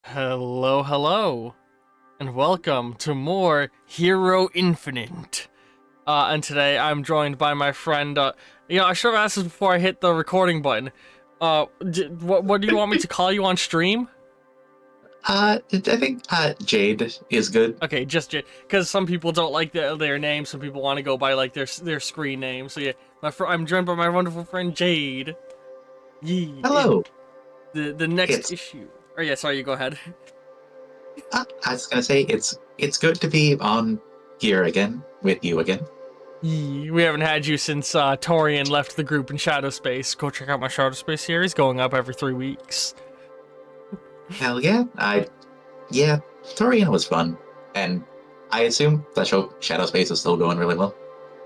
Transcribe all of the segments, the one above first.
Hello, hello, and welcome to more Hero Infinite. And today I'm joined by my friend. I should have asked this before I hit the recording button. What do you want me to call you on stream? I think Jade is good. Okay, just because some people don't like their name. Some people want to go by like their screen name. So yeah, I'm joined by my wonderful friend Jade. Yee, in Hello. the next It's issue. Oh yeah, sorry, you go ahead. I was gonna say it's good to be on here again with you again. We haven't had you since Torian left the group in Shadow Space. Go check out my Shadow Space series, going up every 3 weeks. Hell yeah. Yeah, Torian was fun, and I assume that Shadow Space is still going really well.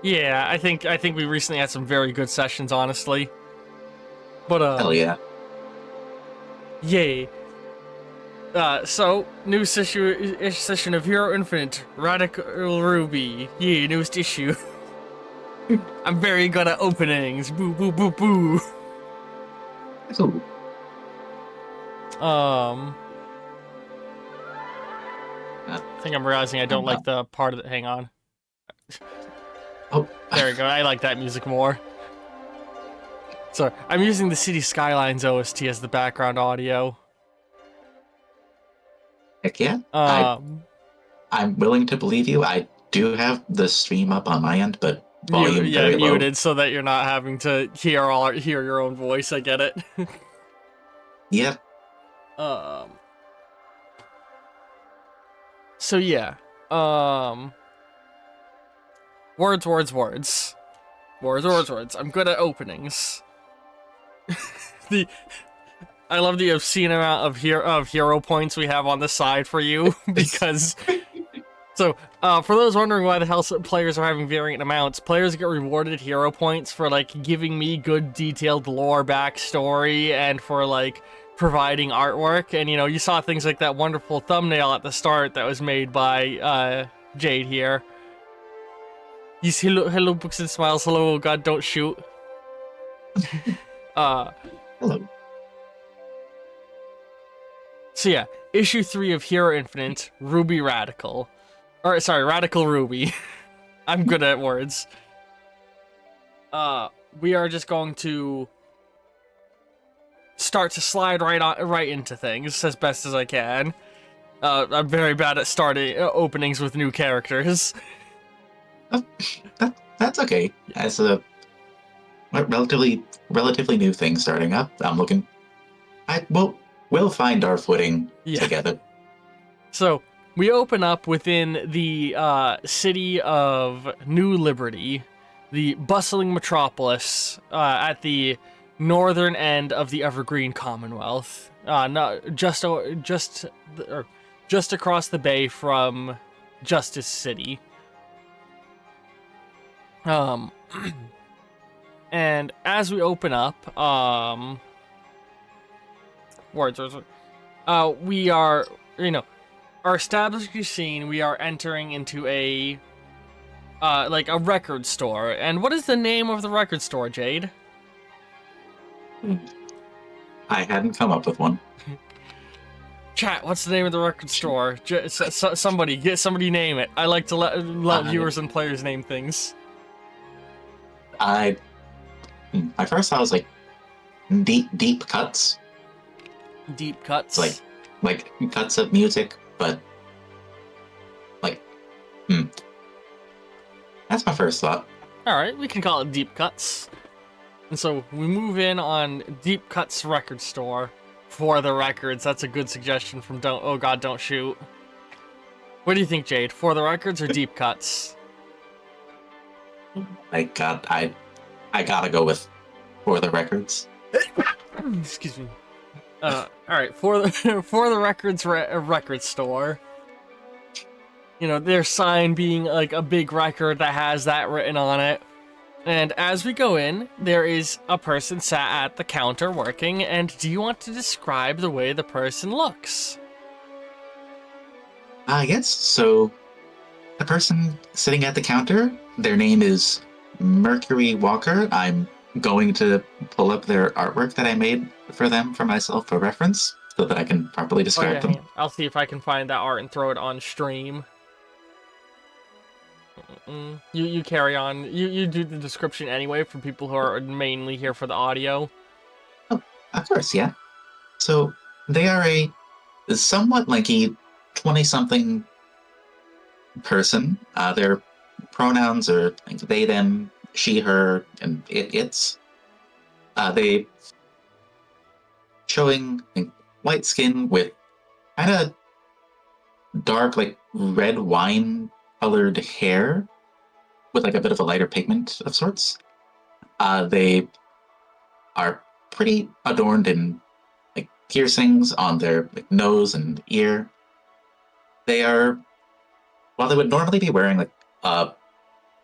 Yeah, I think we recently had some very good sessions, honestly. But Hell yeah. yay. So new session of Hero Infinite, Radical Ruby. Yeah, newest issue. I'm very good at openings. Boo boo boo boo. Ooh. Um, Uh, I think I'm realizing I don't like the part of it. Hang on. oh, There we go. I like that music more. So I'm using the City Skylines OST as the background audio. heck yeah. Um, I'm willing to believe you. I do have the stream up on my end, but volume very low. muted so that you're not having to hear your own voice. I get it. Yep. um. So yeah. Um. Words. I'm good at openings. the I love the obscene amount of hero points we have on the side for you because. So, for those wondering why the hell players are having variant amounts, players get rewarded hero points for, like, giving me good detailed lore backstory and for, like, providing artwork. And, you saw things like that wonderful thumbnail at the start that was made by, Jade here. You see, hello, books and smiles, hello, oh god, don't shoot. Hello. So yeah, issue 3 of Hero Infinite, Ruby Radical. Or, sorry, Radical Ruby. I'm good at words. We are just going to start to slide right into things as best as I can. I'm very bad at starting openings with new characters. Oh, that's okay. As a relatively new thing starting up, I'm looking. We'll find our footing together. So we open up within the city of New Liberty, the bustling metropolis at the northern end of the Evergreen Commonwealth, just across the bay from Justice City. And as we open up, we are, our establishing scene, we are entering into a record store. And what is the name of the record store, Jade? I hadn't come up with one. Chat, what's the name of the record store? Somebody name it. I like to let viewers and players name things. My first thought was like deep cuts. Deep cuts. Like cuts of music, but like that's my first thought. Alright, we can call it Deep Cuts. And so we move in on Deep Cuts record store for the records. That's a good suggestion from Don't Shoot. What do you think, Jade? For the records or Deep Cuts? I gotta go with For the Records. Excuse me. Alright, for the records record store. Their sign being like a big record that has that written on it. And as we go in, there is a person sat at the counter working, and do you want to describe the way the person looks? Yes, so the person sitting at the counter, their name is Mercury Walker. I'm going to pull up their artwork that I made for them for myself for reference. so that I can properly Oh describe yeah, them. hang on. I'll see if I can find that art and throw it on stream. You carry on. You do the description anyway for people who are mainly here for the audio. Oh, of course, yeah. So they are a somewhat lanky 20-something person. Their pronouns are like they, them, she, her, and it's. They showing like, white skin with kind of dark, like red wine colored hair with like a bit of a lighter pigment of sorts. They are pretty adorned in like piercings on their like, nose and ear. They are, while they would normally be wearing like a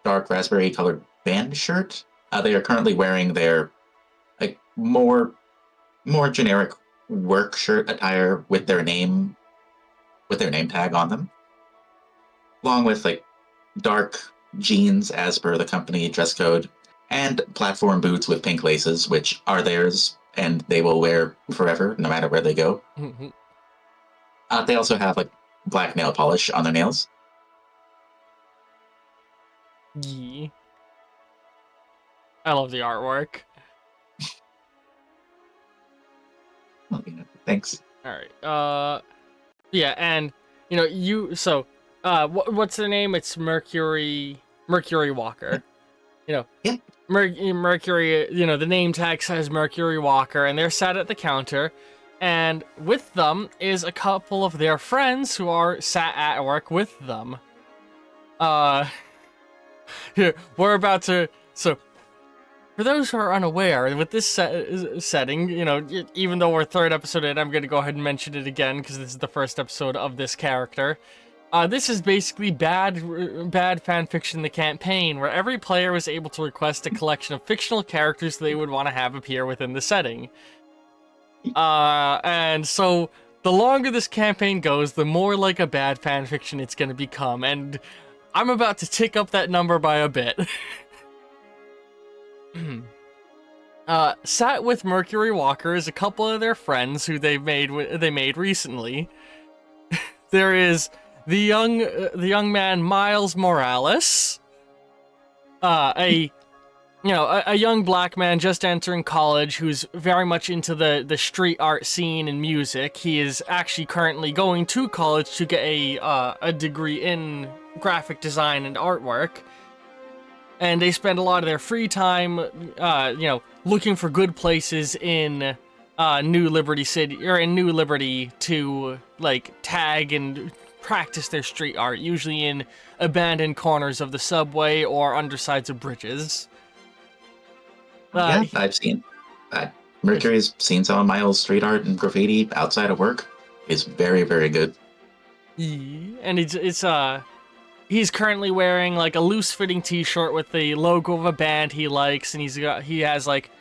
dark raspberry colored band shirt, they are currently wearing their like more generic work shirt attire with their name tag on them, along with like dark jeans as per the company dress code, and platform boots with pink laces, which are theirs and they will wear forever, no matter where they go. They also have like black nail polish on their nails. Yeah. I love the artwork. Well, you know, thanks. All right. Yeah, and what's their name? It's Mercury Walker. Yeah. Mercury, the name tag says Mercury Walker, and they're sat at the counter, and with them is a couple of their friends who are sat at work with them. Here, we're about to, so, for those who are unaware, with this setting, even though we're third episode in, I'm going to go ahead and mention it again, because this is the first episode of this character. This is basically bad fanfiction, the campaign, where every player was able to request a collection of fictional characters they would want to have appear within the setting. And so, the longer this campaign goes, the more like a bad fanfiction it's going to become, and I'm about to tick up that number by a bit. Sat with Mercury Walker is a couple of their friends who they made recently. There is the young man Miles Morales, a young black man just entering college who's very much into the street art scene and music. He is actually currently going to college to get a degree in graphic design and artwork. And they spend a lot of their free time, looking for good places in New Liberty City, or in New Liberty, to like tag and practice their street art, usually in abandoned corners of the subway or undersides of bridges. Yeah, I've seen. Mercury's seen some of Miles' street art and graffiti outside of work. It's very, very good. Yeah, and he's currently wearing like a loose-fitting T-shirt with the logo of a band he likes, and he has like,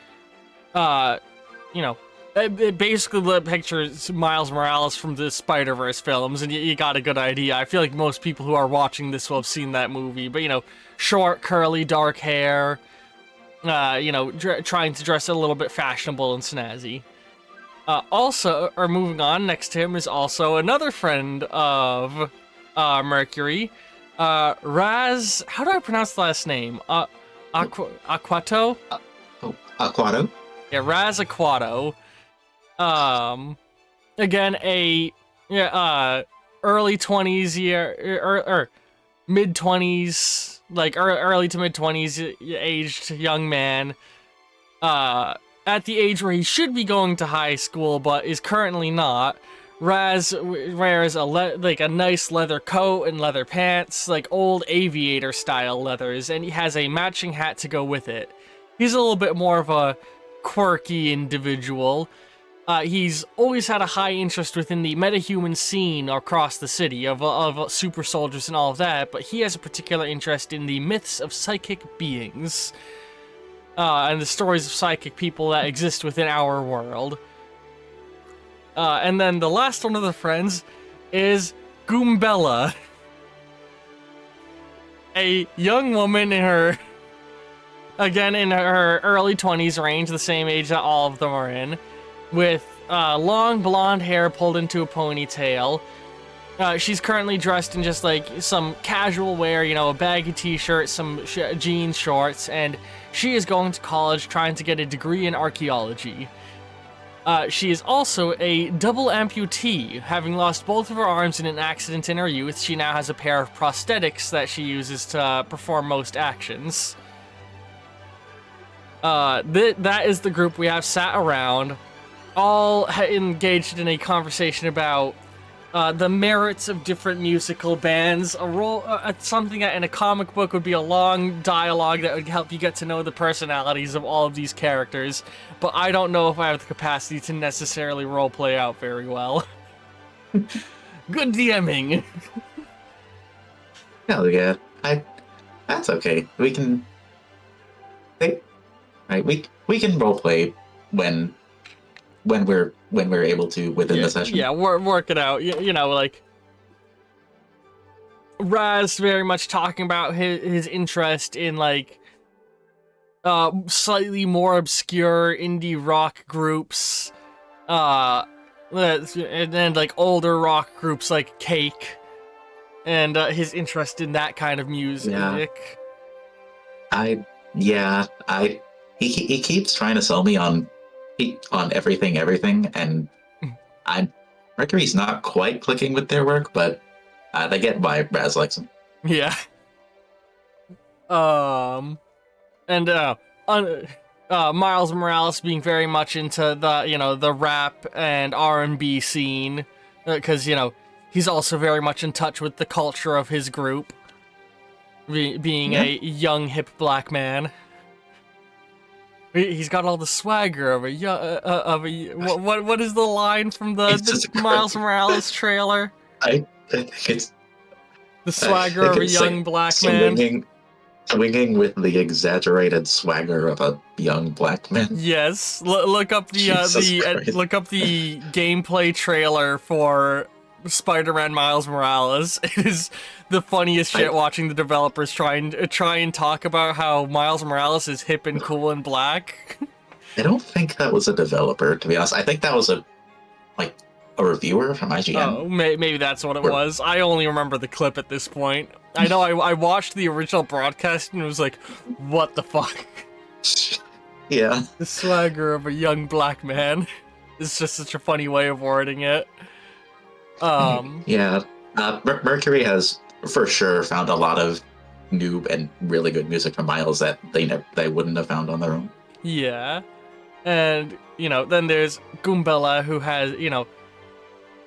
it basically pictures Miles Morales from the Spider-Verse films, and you got a good idea. I feel like most people who are watching this will have seen that movie, but short, curly, dark hair, trying to dress a little bit fashionable and snazzy. Moving on, next to him is also another friend of Mercury, Raz. How do I pronounce the last name? Aquato? Aquato? Yeah, Raz Aquato. Again, early 20s year, or mid 20s, like early to mid 20s aged young man. At the age where he should be going to high school, but is currently not. Raz wears a nice leather coat and leather pants, like old aviator style leathers, and he has a matching hat to go with it. He's a little bit more of a quirky individual. He's always had a high interest within the metahuman scene across the city of super soldiers and all of that, but he has a particular interest in the myths of psychic beings, and the stories of psychic people that exist within our world. And then the last one of the friends is Goombella, a young woman in her early 20s range, the same age that all of them are in, with long blonde hair pulled into a ponytail. She's currently dressed in just like some casual wear, you know, a baggy t-shirt, some jeans shorts, and she is going to college trying to get a degree in archaeology. She is also a double amputee. Having lost both of her arms in an accident in her youth, she now has a pair of prosthetics that she uses to perform most actions. That is the group we have sat around, all engaged in a conversation about the merits of different musical bands. Something that in a comic book would be a long dialogue that would help you get to know the personalities of all of these characters, but I don't know if I have the capacity to necessarily roleplay out very well. Good DMing. Hell yeah. That's okay. We can right, we can roleplay when we're able to within the session. Yeah, work it out. You know, like Raz very much talking about his interest in like slightly more obscure indie rock groups, and then like older rock groups like Cake, and his interest in that kind of music. He keeps trying to sell me on everything, and Mercury's not quite clicking with their work, but they get why Raz likes them. Yeah. And Miles Morales being very much into the rap and R&B scene, because he's also very much in touch with the culture of his group, being a young hip black man. He's got all the swagger of what is the line from the Miles Morales trailer? I think it's the swagger of a young black man. Swinging with the exaggerated swagger of a young black man. Yes, look up the gameplay trailer for Spider-Man Miles Morales. It is the funniest shit watching the developers try and talk about how Miles Morales is hip and cool and black. I don't think that was a developer, to be honest. I think that was a reviewer from IGN. Oh, maybe that's what it was. I only remember the clip at this point. I know I watched the original broadcast and was like, what the fuck? Yeah. The swagger of a young black man. It's just such a funny way of wording it. Yeah. Mercury has for sure found a lot of new and really good music from Miles that they wouldn't have found on their own. Yeah. And, then there's Goombella, who has,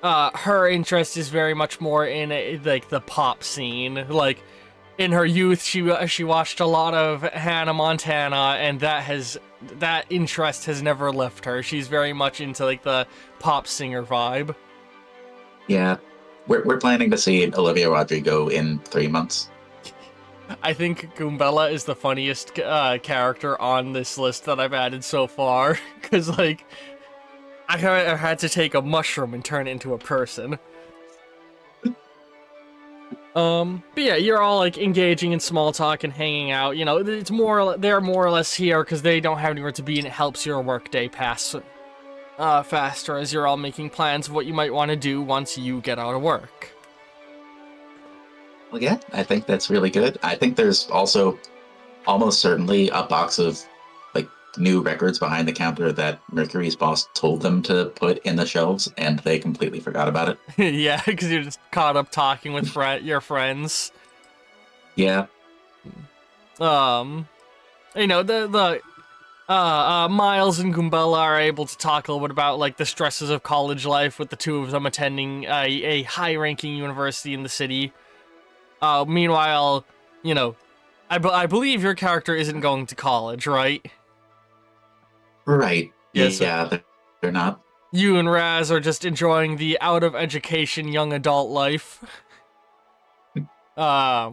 her interest is very much more in the pop scene. Like in her youth, she watched a lot of Hannah Montana, and that interest has never left her. She's very much into the pop singer vibe. Yeah, we're planning to see Olivia Rodrigo in 3 months. I think Goombella is the funniest character on this list that I've added so far, because I had to take a mushroom and turn it into a person. But yeah, you're all engaging in small talk and hanging out. It's they're more or less here because they don't have anywhere to be, and it helps your workday pass faster as you're all making plans of what you might want to do once you get out of work. Well, yeah, I think that's really good. I think there's also almost certainly a box of new records behind the counter that Mercury's boss told them to put in the shelves, and they completely forgot about it. Yeah, because you're just caught up talking with your friends. Yeah. The Miles and Goombella are able to talk a little bit about the stresses of college life, with the two of them attending a high-ranking university in the city. Meanwhile, I believe your character isn't going to college, right? Right. Yes. Yeah, they're not. You and Raz are just enjoying the out-of-education young adult life. Yeah.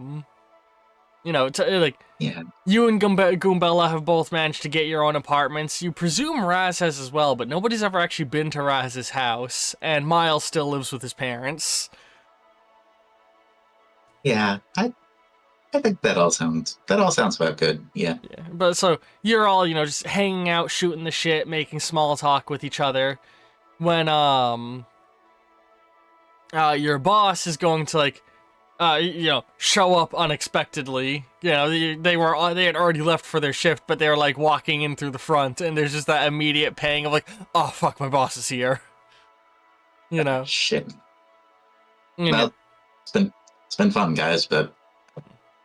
You and Goombella have both managed to get your own apartments. You presume Raz has as well, but nobody's ever actually been to Raz's house, and Miles still lives with his parents. Yeah, I think that all sounds about good. Yeah. But so you're all, just hanging out, shooting the shit, making small talk with each other. when your boss is going to like show up unexpectedly. They had already left for their shift, but they were like walking in through the front, and there's just that immediate pang of like, oh fuck, my boss is here. Shit. You Well, know, it's been fun, guys, but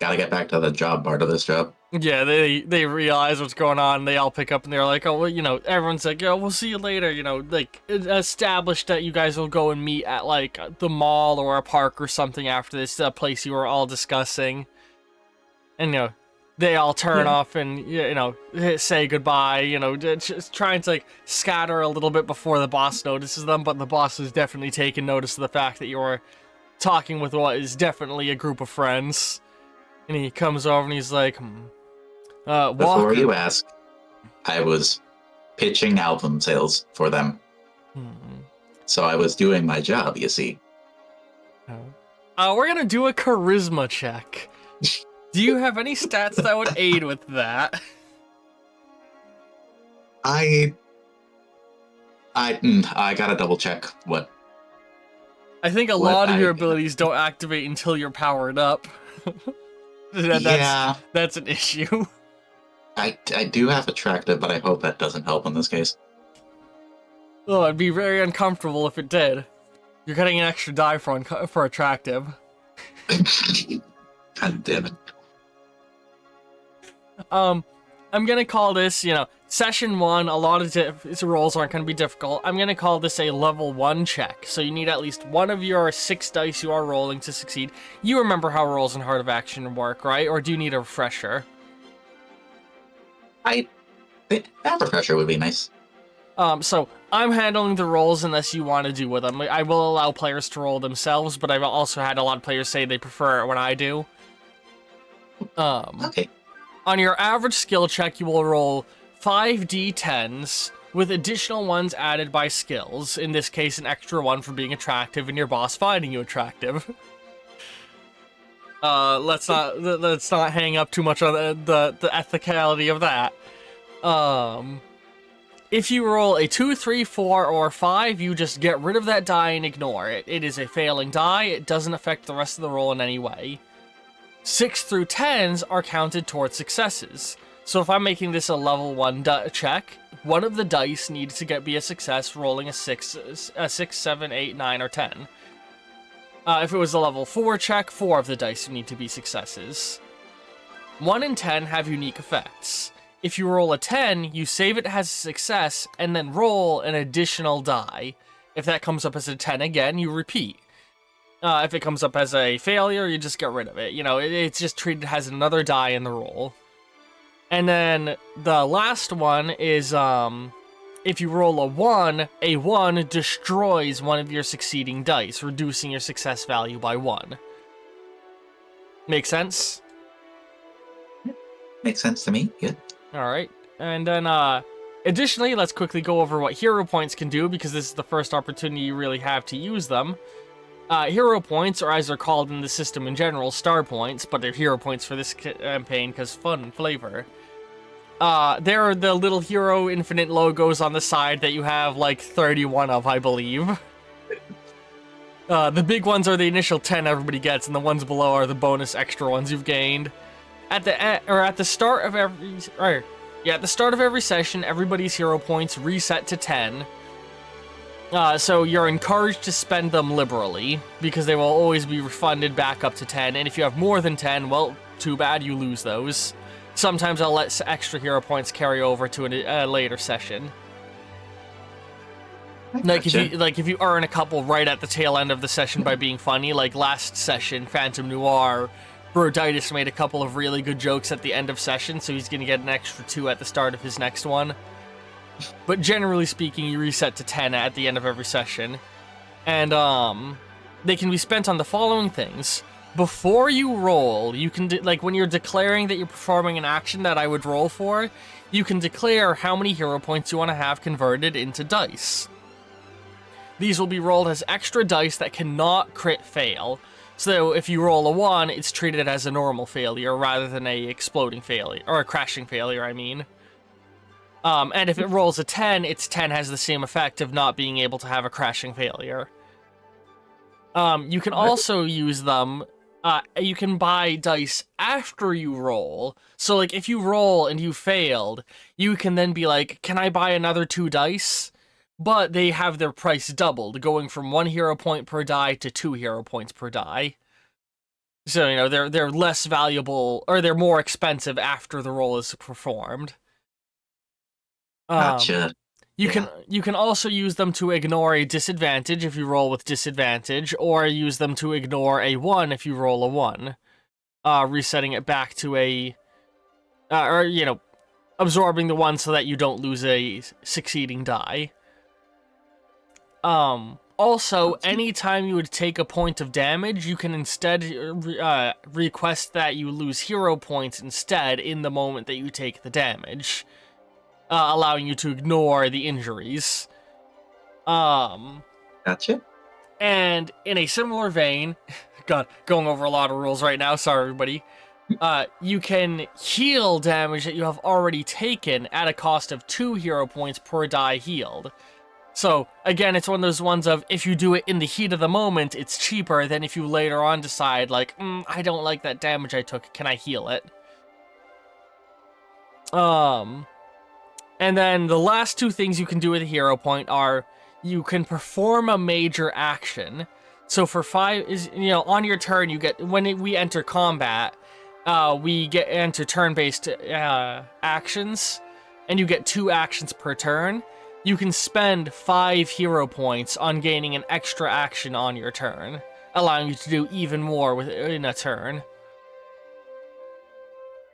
gotta get back to the job part of this job. yeah, they realize what's going on. And they all pick up and they're like, oh, well, everyone's like, oh, we'll see you later. Like established that you guys will go and meet at like the mall or a park or something after this place you were all discussing. And they all turn off and say goodbye. Just trying to like scatter a little bit before the boss notices them. But the boss has definitely taken notice of the fact that you're talking with what is definitely a group of friends. And he comes over and he's like, Before Walker. you ask, I was pitching album sales for them. So I was doing my job, you see. We're gonna do a charisma check. Do you have any stats that would aid with that? I gotta double check what. I think a What lot of your I- abilities don't activate until you're powered up. That's an issue. I do have attractive, but I hope that doesn't help in this case. Oh, I'd be very uncomfortable if it did. You're getting an extra die for attractive. God damn it. I'm gonna call this, session 1, a lot of rolls aren't gonna be difficult. I'm gonna call this a level 1 check. So you need at least one of your 6 dice you are rolling to succeed. You remember how rolls in Heart of Action work, right? Or do you need a refresher? That refresher would be nice. So I'm handling the rolls unless you want to do with them. I will allow players to roll themselves, but I've also had a lot of players say they prefer it when I do. Okay. On your average skill check, you will roll 5d10s with additional ones added by skills. In this case, an extra one for being attractive and your boss finding you attractive. Let's not hang up too much on the ethicality of that. If you roll a 2, 3, 4, or 5, you just get rid of that die and ignore it. It is a failing die. It doesn't affect the rest of the roll in any way. 6 through 10s are counted towards successes. So if I'm making this a level 1 check, one of the dice needs to be a success, rolling a 6, 7, 8, 9, or 10. If it was a level 4 check, 4 of the dice need to be successes. 1 and 10 have unique effects. If you roll a 10, you save it as a success, and then roll an additional die. If that comes up as a 10 again, you repeat. If it comes up as a failure, you just get rid of it. It's just treated as another die in the roll. And then the last one is, if you roll a 1 destroys one of your succeeding dice, reducing your success value by 1. Make sense? Makes sense to me. Good. Alright. And then, additionally, let's quickly go over what hero points can do, because this is the first opportunity you really have to use them. Hero points, or as they're called in the system in general, star points, but they're hero points for this campaign because fun and flavor. They're the little hero infinite logos on the side that you have like 31 of, I believe. The big ones are the initial 10 everybody gets, and the ones below are the bonus extra ones you've gained. At the start of every session, everybody's hero points reset to 10. So you're encouraged to spend them liberally, because they will always be refunded back up to 10, and if you have more than 10, well, too bad, you lose those. Sometimes I'll let extra hero points carry over to a later session. If you earn a couple right at the tail end of the session by being funny, like last session, Phantom Noir, Broditis made a couple of really good jokes at the end of session, so he's gonna get an extra 2 at the start of his next one. But generally speaking, you reset to 10 at the end of every session. And, they can be spent on the following things. Before you roll, you can, when you're declaring that you're performing an action that I would roll for, you can declare how many hero points you want to have converted into dice. These will be rolled as extra dice that cannot crit fail. So if you roll a 1, it's treated as a normal failure rather than a exploding failure, or a crashing failure, I mean. And if it rolls a 10, its 10 has the same effect of not being able to have a crashing failure. You can also use them. You can buy dice after you roll. So, like, if you roll and you failed, you can then be like, can I buy another 2 dice? But they have their price doubled, going from 1 hero point per die to 2 hero points per die. So, you know, they're less valuable, or they're more expensive after the roll is performed. Gotcha. You can also use them to ignore a disadvantage if you roll with disadvantage, or use them to ignore a 1 if you roll a 1. Resetting it back to a... or, you know, absorbing the 1 so that you don't lose a succeeding die. Also, anytime you would take a point of damage, you can instead request that you lose hero points instead in the moment that you take the damage. Allowing you to ignore the injuries. Gotcha. And in a similar vein, God, going over a lot of rules right now, sorry everybody. You can heal damage that you have already taken at a cost of 2 hero points per die healed. So, again, it's one of those ones of, if you do it in the heat of the moment, it's cheaper than if you later on decide, like, I don't like that damage I took, can I heal it? And then the last 2 things you can do with a hero point are, you can perform a major action. So for 5, on your turn, you get, when we enter combat, we get into turn-based actions, and you get 2 actions per turn. You can spend 5 hero points on gaining an extra action on your turn, allowing you to do even more within a turn.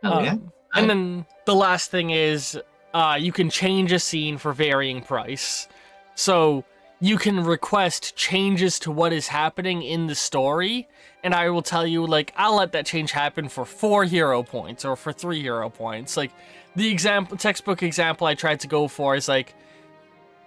Oh, yeah. And then the last thing is, you can change a scene for varying price. So you can request changes to what is happening in the story, and I will tell you, like, I'll let that change happen for 4 hero points or for 3 hero points. Like, the textbook example I tried to go for is, like,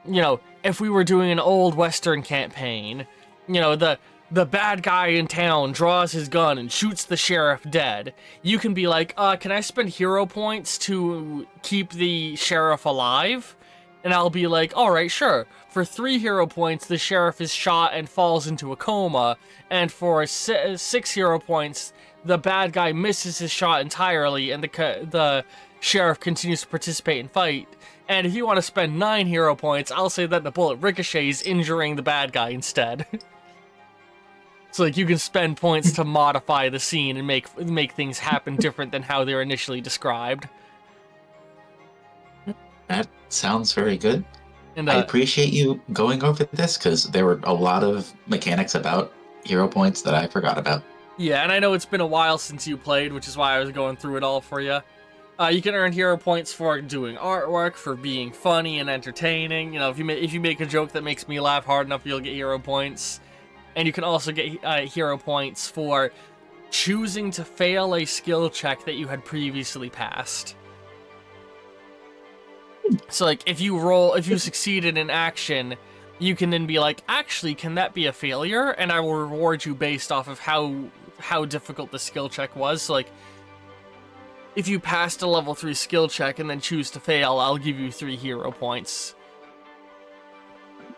you know, if we were doing an old Western campaign, you know, the bad guy in town draws his gun and shoots the sheriff dead. You can be like, can I spend hero points to keep the sheriff alive? And I'll be like, alright, sure. For 3 hero points, the sheriff is shot and falls into a coma. And for 6 hero points, the bad guy misses his shot entirely and the sheriff continues to participate and fight. And if you want to spend 9 hero points, I'll say that the bullet ricochets, injuring the bad guy instead. So, like, you can spend points to modify the scene and make things happen different than how they're initially described. That sounds very good. And I appreciate you going over this, because there were a lot of mechanics about hero points that I forgot about. Yeah, and I know it's been a while since you played, which is why I was going through it all for you. You can earn hero points for doing artwork, for being funny and entertaining. You know, if you make a joke that makes me laugh hard enough, you'll get hero points. And you can also get hero points for choosing to fail a skill check that you had previously passed. So, like, if you succeed in an action, you can then be like, actually, can that be a failure? And I will reward you based off of how difficult the skill check was. So, like, if you passed a level 3 skill check and then choose to fail, I'll give you 3 hero points.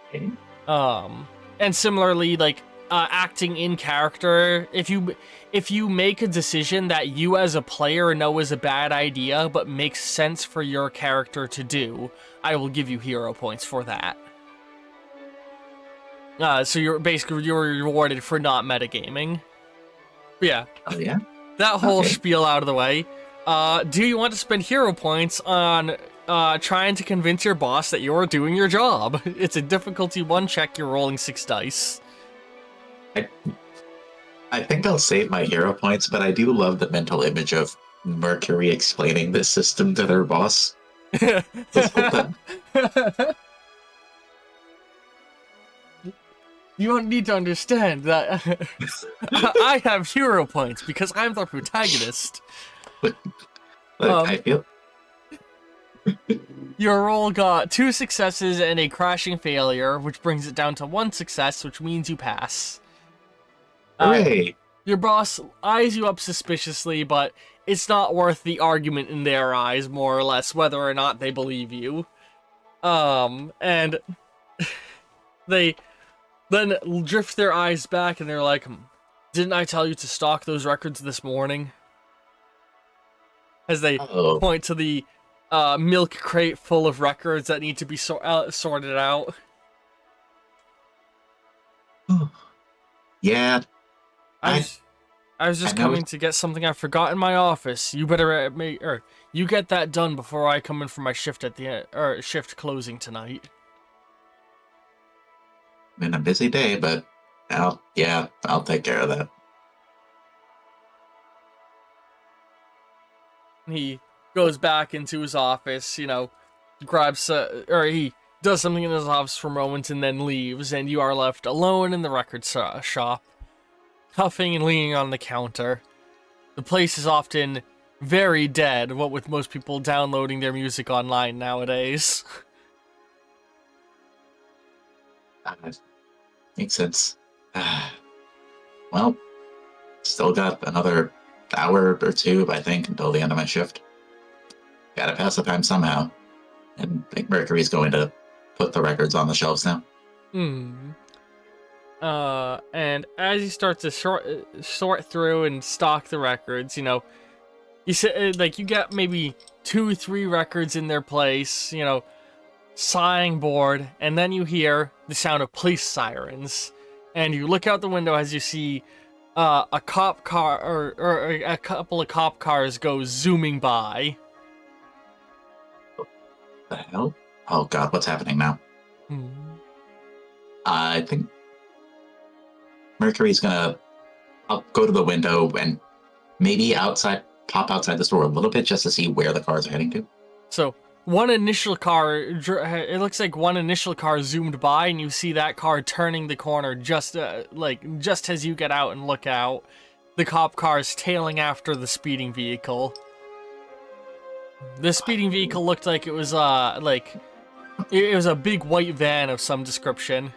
Okay. And similarly, like, acting in character, if you make a decision that you as a player know is a bad idea, but makes sense for your character to do, I will give you hero points for that. So you're rewarded for not metagaming. But yeah. Oh, yeah? That whole Okay. spiel out of the way. Do you want to spend hero points on trying to convince your boss that you're doing your job? It's a difficulty 1 check, you're rolling 6 dice. I think I'll save my hero points, but I do love the mental image of Mercury explaining this system to their boss. This whole time. You don't need to understand that I have hero points because I'm the protagonist. Like, I feel... Your roll got 2 successes and a crashing failure, which brings it down to 1 success, which means you pass. Hooray! Your boss eyes you up suspiciously, but it's not worth the argument in their eyes, more or less, whether or not they believe you. And they then drift their eyes back and they're like, didn't I tell you to stock those records this morning? As they Oh, point to the milk crate full of records that need to be sorted out. yeah. I I was, I was I just know. coming to get something I forgot in my office. You better you get that done before I come in for my shift at the shift closing tonight. Been a busy day, but I'll take care of that. He goes back into his office, grabs or he does something in his office for a moment and then leaves, and you are left alone in the record shop, huffing and leaning on the counter. The place is often very dead, what with most people downloading their music online nowadays. Uh, Makes sense. Well, still got another hour or two, I think, until the end of my shift. Gotta pass the time somehow. And I think Mercury's going to put the records on the shelves now. Hmm. And as you start to sort through and stock the records, you say like you get maybe 2, 3 records in their place, sighing bored, and then you hear the sound of police sirens, and you look out the window as you see a cop car or a couple of cop cars go zooming by. The hell? Oh god, what's happening now? Hmm. I think Mercury's gonna. I'll go to the window and maybe pop outside the store a little bit just to see where the cars are heading to. So one initial car, it looks like one initial car zoomed by, and you see that car turning the corner just just as you get out and look out. The cop car is tailing after the speeding vehicle. The speeding vehicle looked like it was it was a big white van of some description.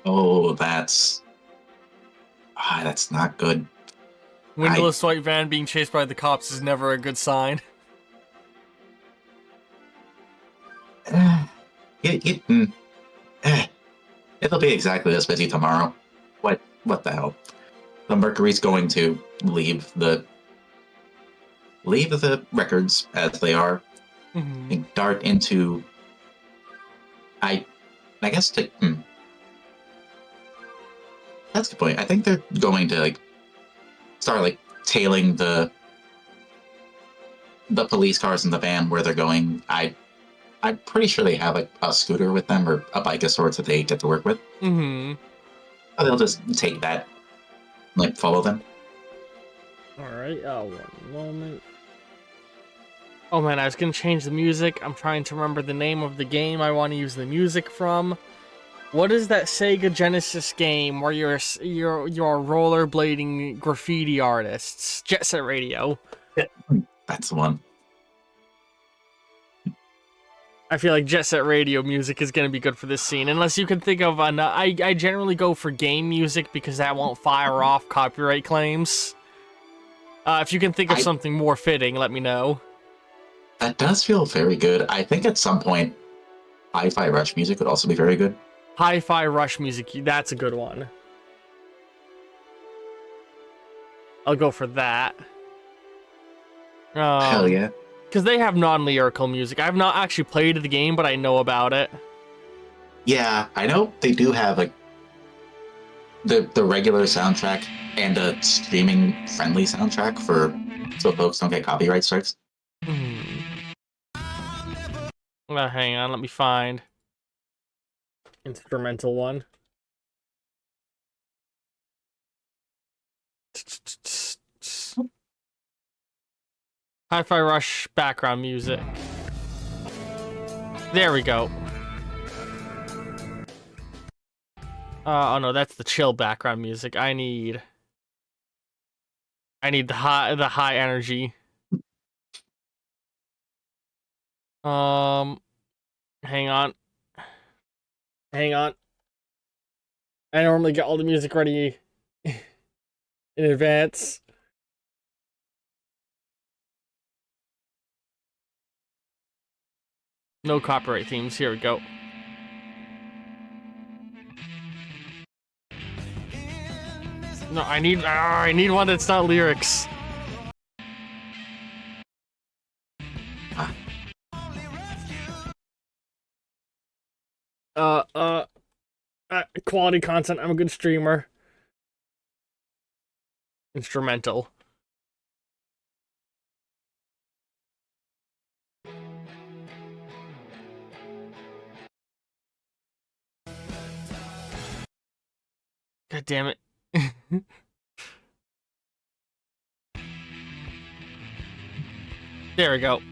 Oh, that's not good. I Windowless white van being chased by the cops is never a good sign. it, eh, it'll be exactly this busy tomorrow. What the hell? The Mercury's going to leave the records as they are Hmm. and dart into I I guess to that's the point. I think they're going to start tailing the police cars in the van where they're going. I'm pretty sure they have a scooter with them or a bike of sorts that they get to work with. Hmm. So they'll just take that, follow them. Alright, one moment. Oh man, I was gonna change the music. I'm trying to remember the name of the game I want to use the music from. What is that Sega Genesis game where you're rollerblading graffiti artists? Jet Set Radio. Yeah, that's the one. I feel like Jet Set Radio music is gonna be good for this scene, unless you can think of an. I generally go for game music because that won't fire off copyright claims. If you can think of I something more fitting, let me know. That does feel very good. I think at some point, Hi-Fi Rush music would also be very good. Hi-Fi Rush music, that's a good one. I'll go for that. Hell yeah. Because they have non-lyrical music. I've not actually played the game, but I know about it. Yeah, I know they do have the regular soundtrack and a streaming friendly soundtrack for so folks don't get copyright strikes. Hmm. Hang on, let me find instrumental one. Hi-Fi Rush background music. There we go. Oh no, that's the chill background music. I need the high energy. Um, hang on. Hang on. I normally get all the music ready in advance. No copyright themes. Here we go. No, I need one that's not lyrics. Quality content. I'm a good streamer. Instrumental. God damn it. There we go.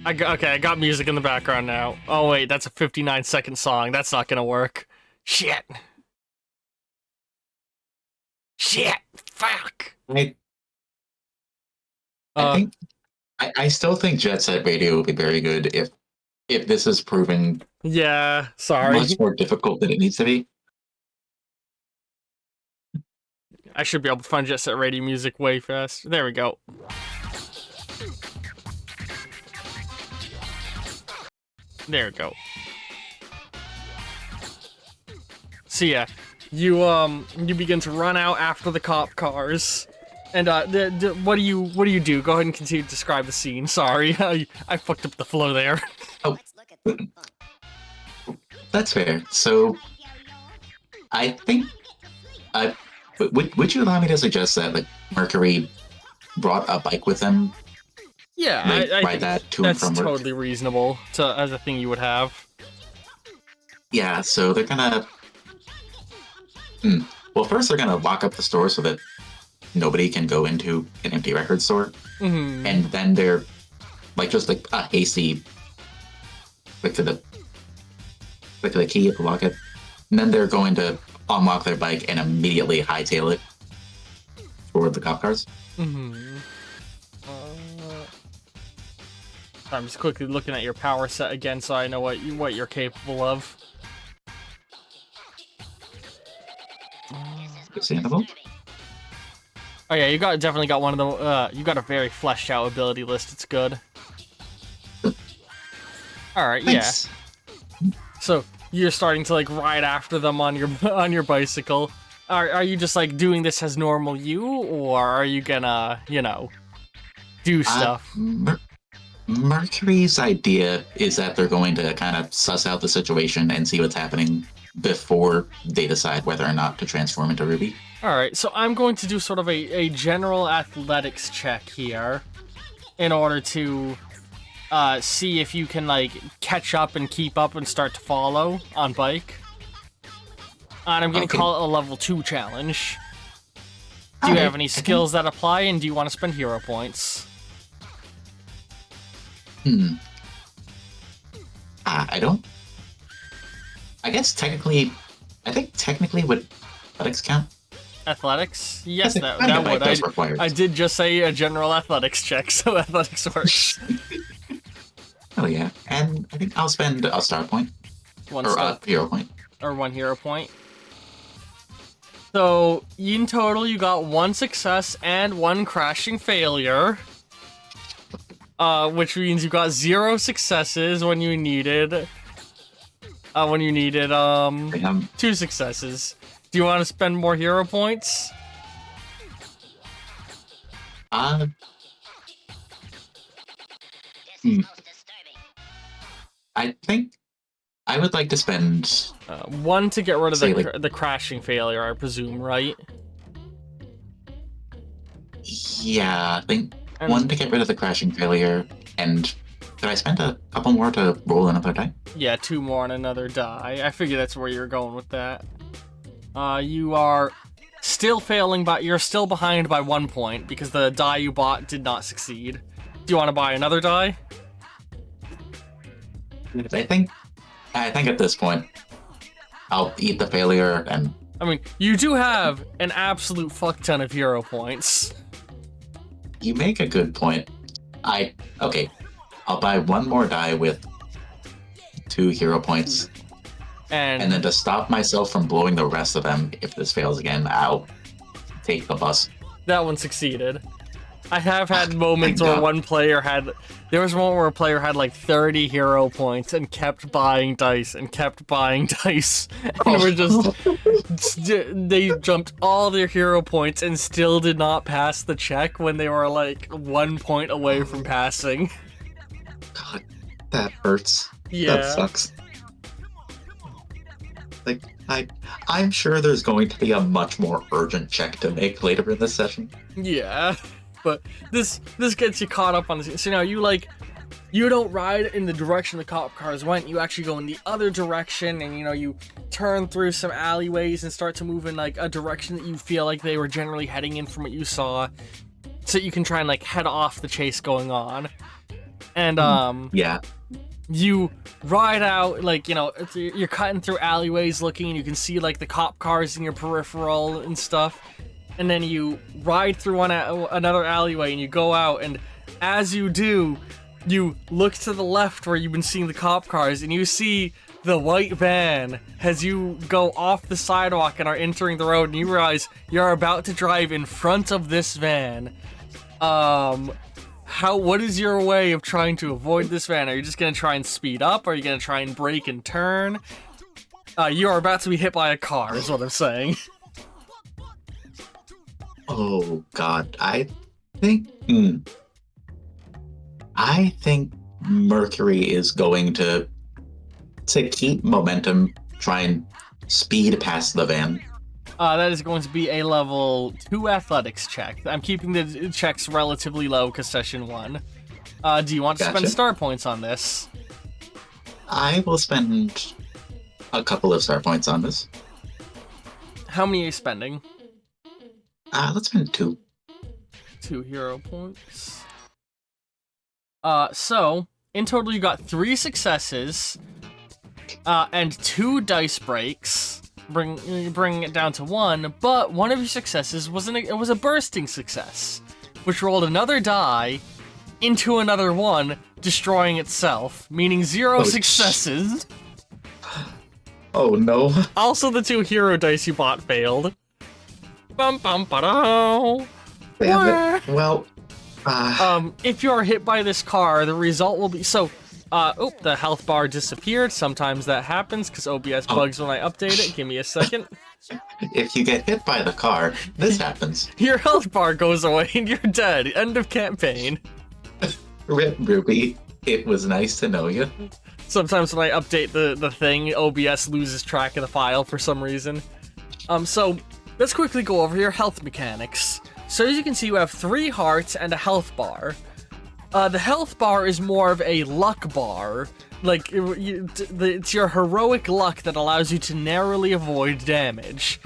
I got music in the background now. Oh wait, that's a 59-second song. That's not gonna work. Shit. Shit. Fuck. I still think Jet Set Radio will be very good if this is proven Yeah, sorry. much more difficult than it needs to be. I should be able to find Jet Set Radio music way fast. There we go. There we go. So yeah, you begin to run out after the cop cars, and what do you do? Go ahead and continue to describe the scene. Sorry, I fucked up the flow there. Oh, that's fair. So, I think, would you allow me to suggest that like Mercury brought a bike with them? Yeah, I think that to and that's from work? totally reasonable as a thing you would have. Yeah, so they're gonna. Well, first they're gonna lock up the store so that nobody can go into an empty record store, and then they're just like a hasty, like to the key to lock it, and then they're going to unlock their bike and immediately hightail it toward the cop cars. I'm just quickly looking at your power set again, so I know what you're capable of. Understandable. Oh yeah, you definitely got one of the. You got a very fleshed out ability list. It's good. All right, Thanks. yeah. So you're starting to like ride after them on your bicycle. Are you just like doing this as normal you, or are you gonna do stuff? Mercury's idea is that they're going to kind of suss out the situation and see what's happening before they decide whether or not to transform into Ruby. Alright, so I'm going to do sort of a general athletics check here in order to see if you can like catch up and keep up and start to follow on bike. And I'm going to call it a level 2 challenge. Do you have any skills that apply, and do you want to spend hero points? I don't. I guess technically, would athletics count? Athletics? Yes, that would. I did just say a general athletics check, so athletics works. Oh yeah, and I think I'll spend a star point. A hero point. Or 1 hero point. So, in total, you got 1 success and 1 crashing failure. Which means you got 0 successes when you needed... 2 successes. Do you want to spend more hero points? I think I would like to spend 1 to get rid of the crashing failure, I presume, right? Yeah, I think 1 to get rid of the crashing failure, and did I spend a couple more to roll another die? Yeah, 2 more on another die. I figure that's where you're going with that. You are still failing, but you're still behind by 1 point because the die you bought did not succeed. Do you want to buy another die? I think at this point, I'll eat the failure and... I mean, you do have an absolute fuck ton of hero points. You make a good point. I'll buy 1 more die with 2 hero points, And then to stop myself from blowing the rest of them, if this fails again, I'll take the bus. That one succeeded. I have had moments Thank where God. one player had... There was one where a player had like 30 hero points and kept buying dice and kept buying dice. And we're just... They jumped all their hero points and still did not pass the check when they were like 1 point away from passing. God, that hurts. Yeah. That sucks. Like, I'm sure there's going to be a much more urgent check to make later in this session. Yeah. But this gets you caught up on this. So now you don't ride in the direction the cop cars went. You actually go in the other direction, and you turn through some alleyways and start to move in like a direction that you feel like they were generally heading in from what you saw, so you can try and like head off the chase going on. And Yeah. you ride out, like, you're cutting through alleyways looking, and you can see like the cop cars in your peripheral and stuff. And then you ride through another alleyway and you go out, and as you do, you look to the left where you've been seeing the cop cars, and you see the white van as you go off the sidewalk and are entering the road, and you realize you're about to drive in front of this van. What is your way of trying to avoid this van? Are you just gonna try and speed up? Are you gonna try and brake and turn? You are about to be hit by a car, is what I'm saying. Oh God, I think Mercury is going to keep momentum, try and speed past the van. That is going to be a level 2 athletics check. I'm keeping the checks relatively low because session 1. Do you want to spend Gotcha. star points on this? I will spend a couple of star points on this. How many are you spending? Let's spend 2. 2 hero points. So, in total you got 3 successes, and 2 dice breaks. Bring it down to 1, but one of your successes was a bursting success, which rolled another die into another one, destroying itself, meaning 0 successes. Oh no. Also, the 2 hero dice you bought failed. Bum bum ba Damn it. Well, if you are hit by this car, the result will be the health bar disappeared. Sometimes that happens because OBS bugs when I update it. Give me a second. if you get hit by the car, this happens. Your health bar goes away and you're dead. End of campaign. Rip Ruby, it was nice to know you. Sometimes when I update the thing, OBS loses track of the file for some reason. So let's quickly go over your health mechanics. So as you can see, you have 3 hearts and a health bar. The health bar is more of a luck bar. Like, it's your heroic luck that allows you to narrowly avoid damage.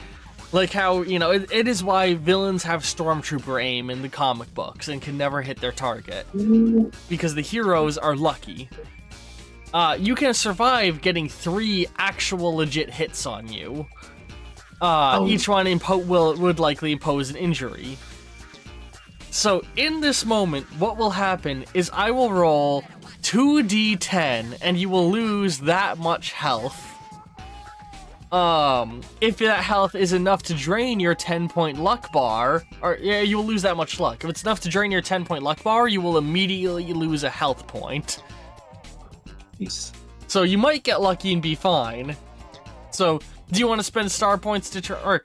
Like how, it is why villains have stormtrooper aim in the comic books and can never hit their target. Because the heroes are lucky. You can survive getting 3 actual legit hits on you. Each one would likely impose an injury. So in this moment, what will happen is I will roll 2d10 and you will lose that much health. If that health is enough to drain your 10-point luck bar, you will lose that much luck. If it's enough to drain your 10-point luck bar, you will immediately lose a health point. Jeez. So you might get lucky and be fine. So, do you want to spend star points to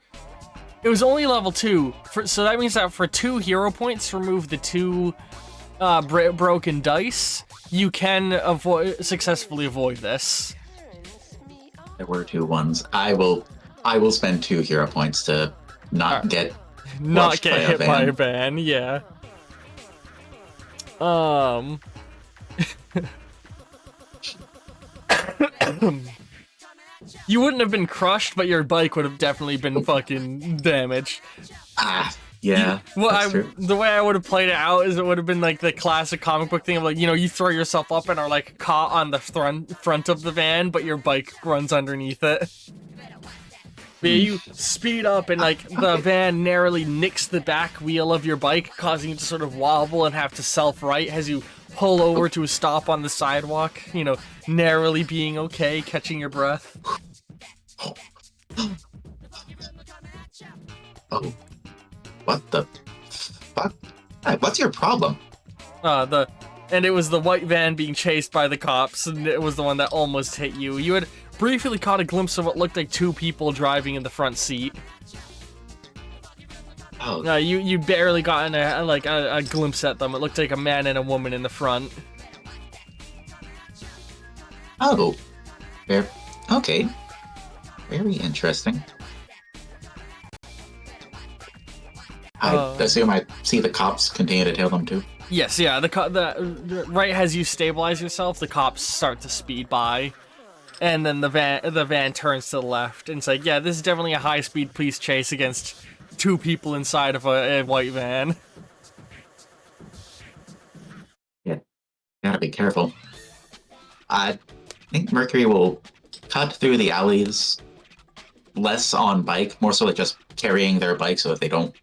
it was only level 2, so that means that for 2 hero points, remove the 2 broken dice, you can successfully avoid this. There were 2 ones. I will spend 2 hero points to not get hit by a van. Yeah. You wouldn't have been crushed, but your bike would have definitely been fucking damaged. Yeah. The way I would have played it out is it would have been like the classic comic book thing of like, you throw yourself up and are like caught on the front of the van, but your bike runs underneath it. But yeah, you speed up and like the van narrowly nicks the back wheel of your bike, causing you to sort of wobble and have to self-right as you pull over to a stop on the sidewalk, narrowly being okay, catching your breath. Oh, what the fuck? Hey, what's your problem? And it was the white van being chased by the cops, and it was the one that almost hit you. You had briefly caught a glimpse of what looked like two people driving in the front seat. Oh, You barely gotten a glimpse at them. It looked like a man and a woman in the front. oh, fair. Okay, very interesting. I assume I see the cops continue to tail them too. Yes, yeah. Right as you stabilize yourself, the cops start to speed by, and then the van turns to the left and it's like, yeah, this is definitely a high-speed police chase against two people inside of a white van. Yeah, gotta be careful. I think Mercury will cut through the alleys, less on bike, more so like just carrying their bike so that they don't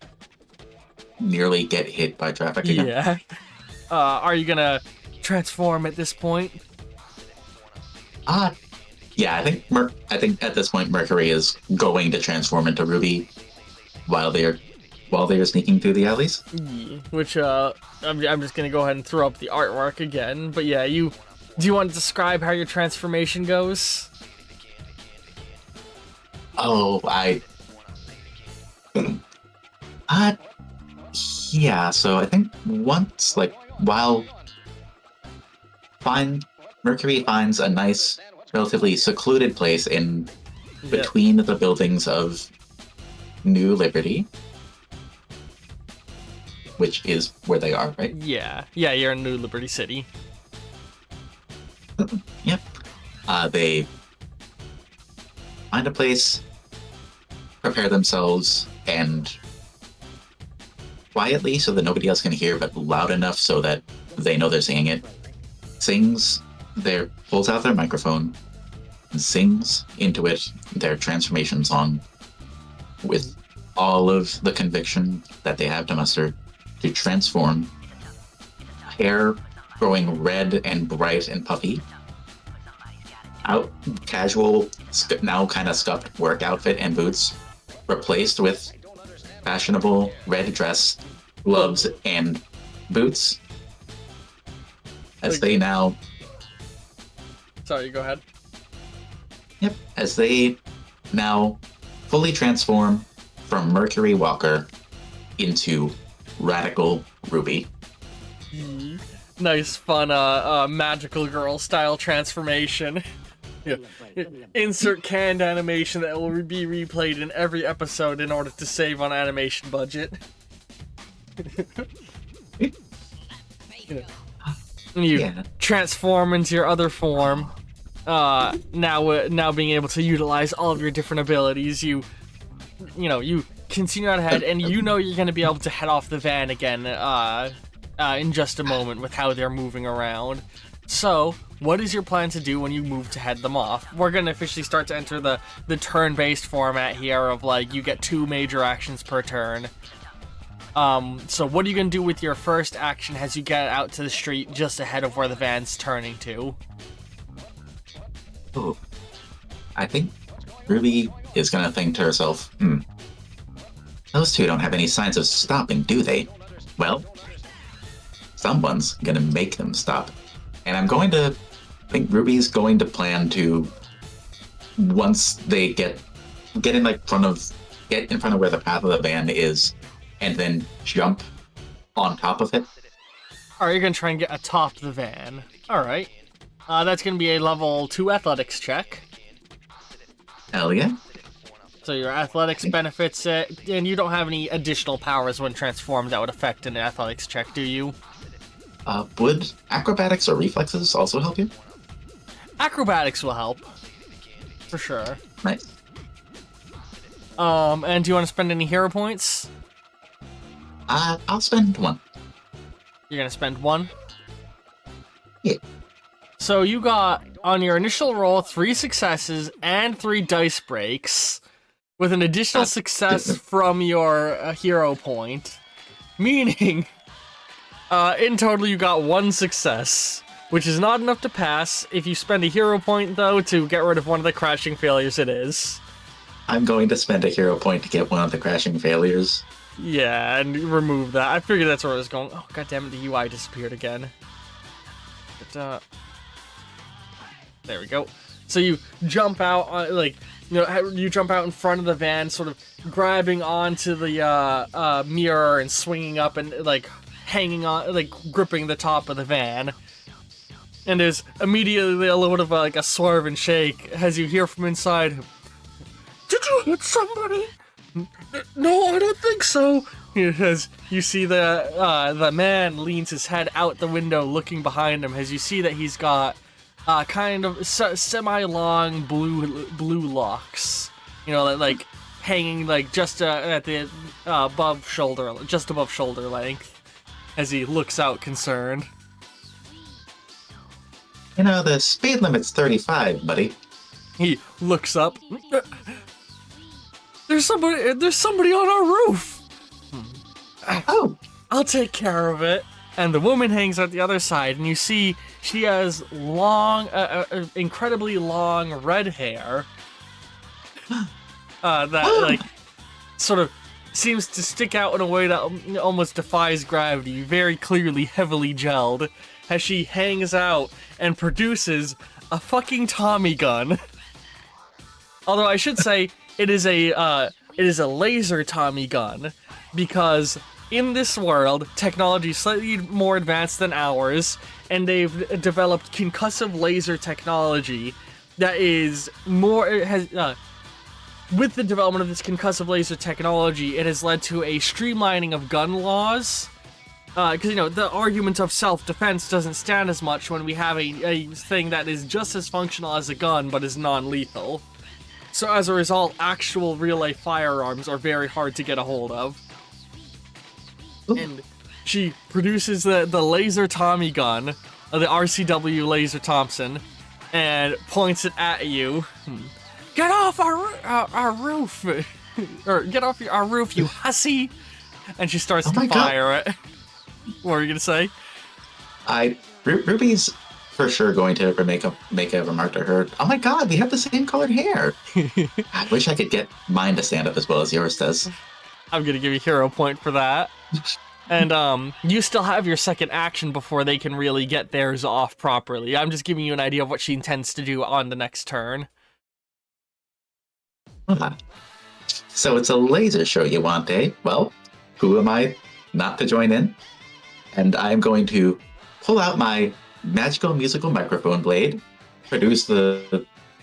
nearly get hit by traffic again. Yeah. Are you gonna transform at this point? Yeah, I think at this point Mercury is going to transform into Ruby while they're sneaking through the alleys. Yeah. Which I'm just gonna go ahead and throw up the artwork again. But yeah, do you want to describe how your transformation goes? Oh, yeah, so I think once, like, while Mercury finds a nice, relatively secluded place in between the buildings of New Liberty, which is where they are, right? Yeah, you're in New Liberty City. Yep. They find a place, prepare themselves, and quietly so that nobody else can hear, but loud enough so that they know they're singing it. Pulls out their microphone and sings into it their transformation song with all of the conviction that they have to muster to transform. Hair growing red and bright and puffy. Out casual, now kind of scuffed work outfit and boots, replaced with fashionable red dress, gloves, and boots. As they now... Sorry, go ahead. Yep, as they now fully transform from Mercury Walker into Radical Ruby. Nice, fun, magical girl style transformation. Yeah. Insert canned animation that will be replayed in every episode in order to save on animation budget. You transform into your other form. Now being able to utilize all of your different abilities, you continue on ahead, and you're going to be able to head off the van again in just a moment with how they're moving around. So, what is your plan to do when you move to head them off? We're going to officially start to enter the turn-based format here of, like, you get 2 major actions per turn. So what are you going to do with your first action as you get out to the street just ahead of where the van's turning to? Ooh. I think Ruby is going to think to herself, those two don't have any signs of stopping, do they? Well, someone's going to make them stop. And I think Ruby's going to plan to, once they get in front of where the path of the van is, and then jump on top of it. Alright, you're going to try and get atop the van. Alright. That's going to be a level 2 athletics check. Hell yeah. So your athletics benefits it, and you don't have any additional powers when transformed that would affect an athletics check, do you? Would acrobatics or reflexes also help you? Acrobatics will help. For sure. Nice. And do you want to spend any hero points? I'll spend 1. You're gonna spend 1? Yeah. So you got, on your initial roll, 3 successes and 3 dice breaks, with an additional success from your hero point. Meaning, in total you got 1 success, which is not enough to pass. If you spend a hero point, though, to get rid of one of the crashing failures, it is. I'm going to spend a hero point to get one of the crashing failures. Yeah, and remove that. I figured that's where I was going. Oh, god damn it, the UI disappeared again. But, there we go. So you jump out, you jump out in front of the van, sort of grabbing onto the mirror and swinging up and, like, hanging on, like, gripping the top of the van. And there's immediately a little bit of, like, a swerve and shake as you hear from inside, "Did you hit somebody?" "No, I don't think so." As you see the man leans his head out the window looking behind him, as you see that he's got kind of semi-long blue locks, like hanging like just at the above shoulder length, as he looks out concerned. The speed limit's 35, buddy. He looks up. There's somebody on our roof. Oh, I'll take care of it. And the woman hangs out the other side, and you see she has long, incredibly long red hair that, like, sort of seems to stick out in a way that almost defies gravity, very clearly heavily gelled, as she hangs out and produces a fucking Tommy gun. Although I should say it is a laser Tommy gun, because in this world, technology is slightly more advanced than ours, and they've developed concussive laser technology that is more. With the development of this concussive laser technology, it has led to a streamlining of gun laws. Because, the argument of self-defense doesn't stand as much when we have a thing that is just as functional as a gun, but is non-lethal. So as a result, actual real-life firearms are very hard to get a hold of. And she produces the laser Tommy gun, the RCW Laser Thompson, and points it at you. "Get off our roof!" or "Get off our roof, you hussy!" And she starts to fire it. What were you gonna say? Ruby's for sure going to make a remark to her. "Oh my god, we have the same colored hair." I wish I could get mine to stand up as well as yours does. I'm gonna give you a hero point for that. And you still have your second action before they can really get theirs off properly. I'm just giving you an idea of what she intends to do on the next turn. So it's a laser show you want, eh? Well, who am I not to join in? And I'm going to pull out my magical musical microphone blade, produce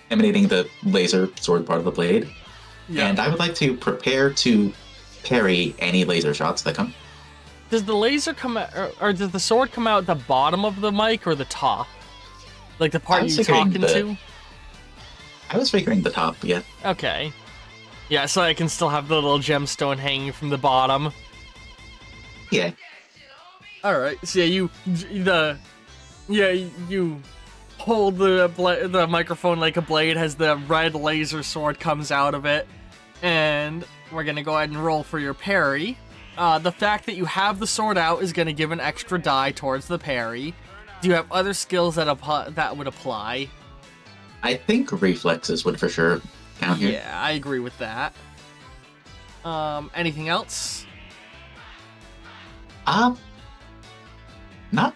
emanating the laser sword part of the blade, and I would like to prepare to parry any laser shots that come. Does the laser come out, or does the sword come out the bottom of the mic or the top? Like the part you're talking to? I was figuring the top, yeah. Okay. Yeah, so I can still have the little gemstone hanging from the bottom. Yeah. Alright, so you hold the microphone like a blade as the red laser sword comes out of it, and we're gonna go ahead and roll for your parry. The fact that you have the sword out is gonna give an extra die towards the parry. Do you have other skills that would apply? I think reflexes would for sure count here. Yeah, I agree with that. Anything else? Not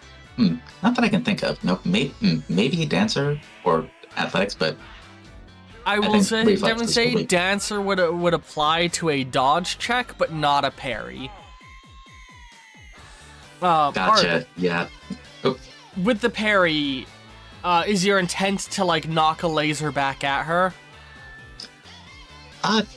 that I can think of. No, maybe dancer or athletics, but I will say dancer would apply to a dodge check, but not a parry. Gotcha. Yeah. Oh. With the parry, is your intent to like knock a laser back at her?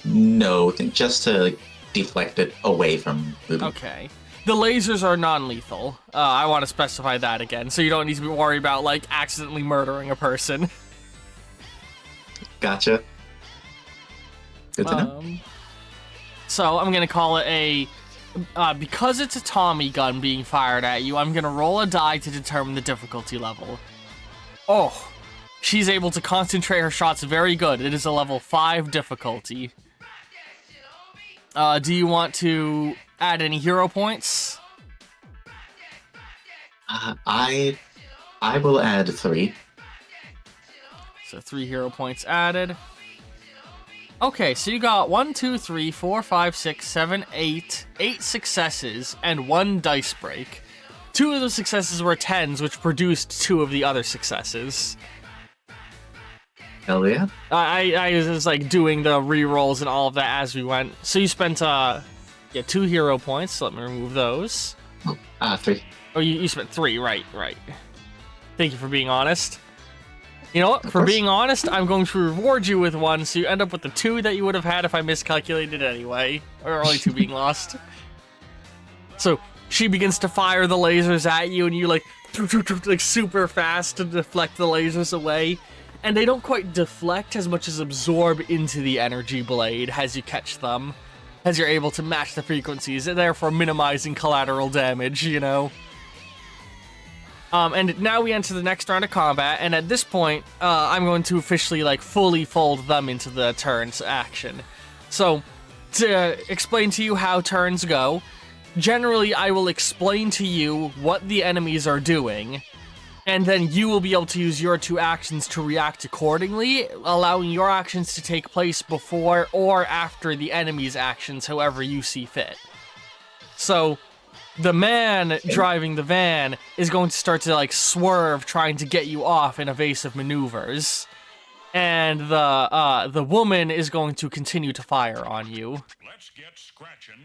No, just to deflect it away from Ruby. Okay. The lasers are non-lethal. I want to specify that again, so you don't need to worry about like accidentally murdering a person. Gotcha. Good to know. So I'm gonna call it because it's a Tommy gun being fired at you, I'm gonna roll a die to determine the difficulty level. Oh, she's able to concentrate her shots very good. It is a level 5 difficulty. Do you want to add any hero points? I will add 3. So 3 hero points added. Okay, so you got 1, 2, 3, 4, 5, 6, 7, 8, 8 successes and 1 dice break. 2 of those successes were 10s, which produced 2 of the other successes. Hell yeah. I was like doing the re-rolls and all of that as we went. So you spent 2 hero points, so let me remove those. 3. Oh, you spent 3, right. Thank you for being honest. You know what? For being honest, I'm going to reward you with 1, so you end up with the 2 that you would have had if I miscalculated anyway. Or only 2 being lost. So, she begins to fire the lasers at you, and you like super fast to deflect the lasers away. And they don't quite deflect as much as absorb into the energy blade as you catch them. As you're able to match the frequencies, and therefore minimizing collateral damage, you know? And now we enter the next round of combat, and at this point, I'm going to officially, like, fully fold them into the turns action. So, to explain to you how turns go, generally I will explain to you what the enemies are doing, and then you will be able to use your 2 actions to react accordingly, allowing your actions to take place before or after the enemy's actions, however you see fit. So, the man driving the van is going to start to, like, swerve, trying to get you off in evasive maneuvers. And the woman is going to continue to fire on you. Let's get scratching.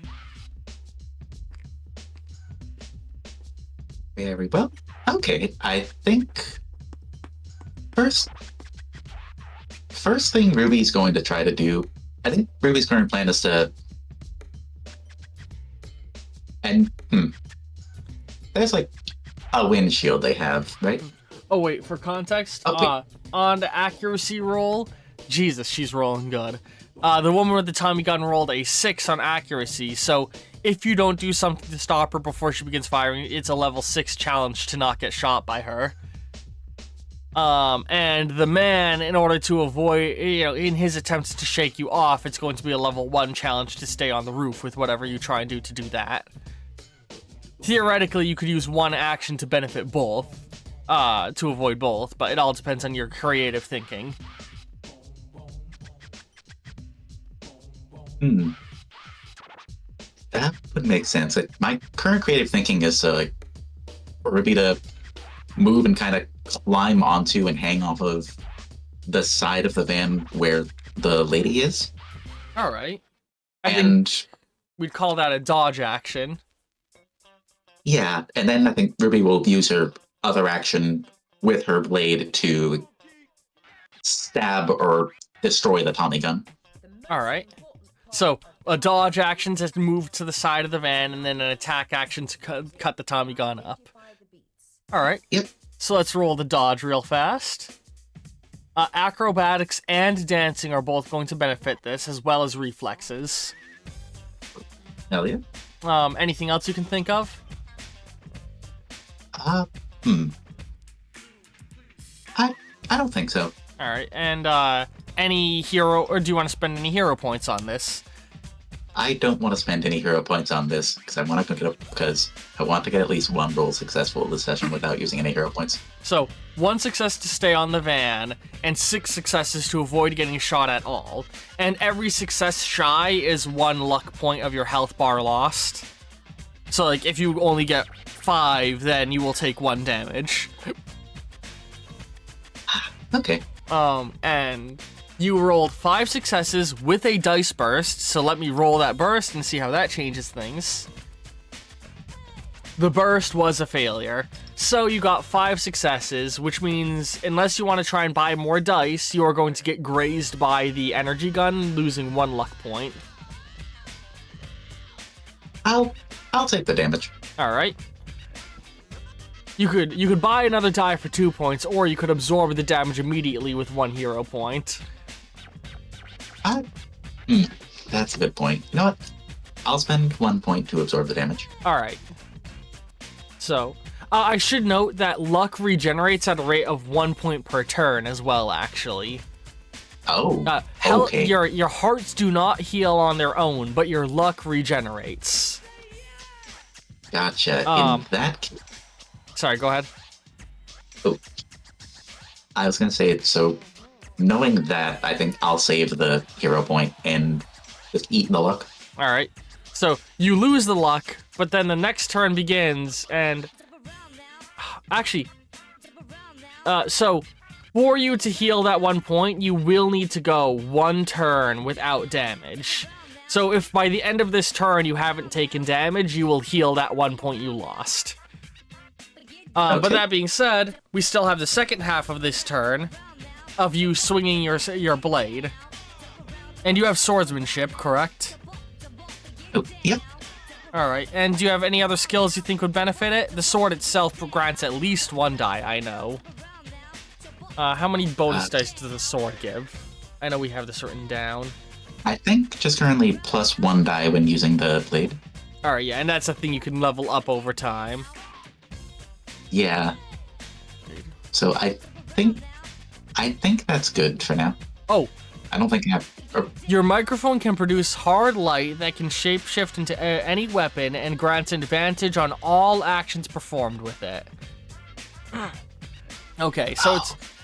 Very well. Okay, I think first thing Ruby's going to try to do, I think Ruby's current plan is to there's like a windshield they have, right? Oh wait, for context, Okay. on the accuracy roll, Jesus, she's rolling good. The woman with the Tommy gun rolled a 6 on accuracy, so if you don't do something to stop her before she begins firing, it's a level 6 challenge to not get shot by her. And the man, in order to avoid, in his attempts to shake you off, it's going to be a level 1 challenge to stay on the roof with whatever you try and do to do that. Theoretically, you could use 1 action to benefit both, to avoid both, but it all depends on your creative thinking. That would make sense. Like, my current creative thinking is for Ruby to move and kind of climb onto and hang off of the side of the van where the lady is. All right. I think And we'd call that a dodge action. yeah, and then I think Ruby will use her other action with her blade to stab or destroy the Tommy gun. All right. So a dodge action to move to the side of the van, and then an attack action to cut the Tommy gun up. All right. Yep. So let's roll the dodge real fast. Acrobatics and dancing are both going to benefit this, as well as reflexes. Hell yeah. Anything else you can think of? I don't think so. All right. And any hero, or do you want to spend any hero points on this? I don't want to spend any hero points on this because I want to get at least 1 roll successful this session without using any hero points. So 1 success to stay on the van, and 6 successes to avoid getting shot at all. And every success shy is 1 luck point of your health bar lost. So like if you only get 5, then you will take 1 damage. Okay. And you rolled 5 successes with a dice burst, so let me roll that burst and see how that changes things. The burst was a failure. So you got 5 successes, which means unless you want to try and buy more dice, you are going to get grazed by the energy gun, losing 1 luck point. I'll take the damage. All right. You could buy another die for 2 points, or you could absorb the damage immediately with 1 hero point. That's a good point. You know what? I'll spend 1 point to absorb the damage. All right. So, I should note that luck regenerates at a rate of 1 point per turn as well, actually. Oh, okay. Your hearts do not heal on their own, but your luck regenerates. Gotcha. In that case, Sorry, go ahead. I was gonna say, so knowing that, I think I'll save the hero point and just eat the luck. All right. So you lose the luck, but then the next turn begins, and actually, so for you to heal that 1 point, you will need to go 1 turn without damage. So if by the end of this turn you haven't taken damage, you will heal that 1 point you lost. Okay. But that being said, we still have the second half of this turn of you swinging your blade. And you have swordsmanship, correct? Oh, yep. Alright, and do you have any other skills you think would benefit it? The sword itself grants at least 1 die, I know. How many bonus dice does the sword give? I know we have this written down. I think just currently +1 die when using the blade. Alright, yeah, and that's a thing you can level up over time. Yeah. So I think that's good for now. Oh, I don't think I have. your microphone can produce hard light that can shapeshift into any weapon and grants advantage on all actions performed with it. Okay, so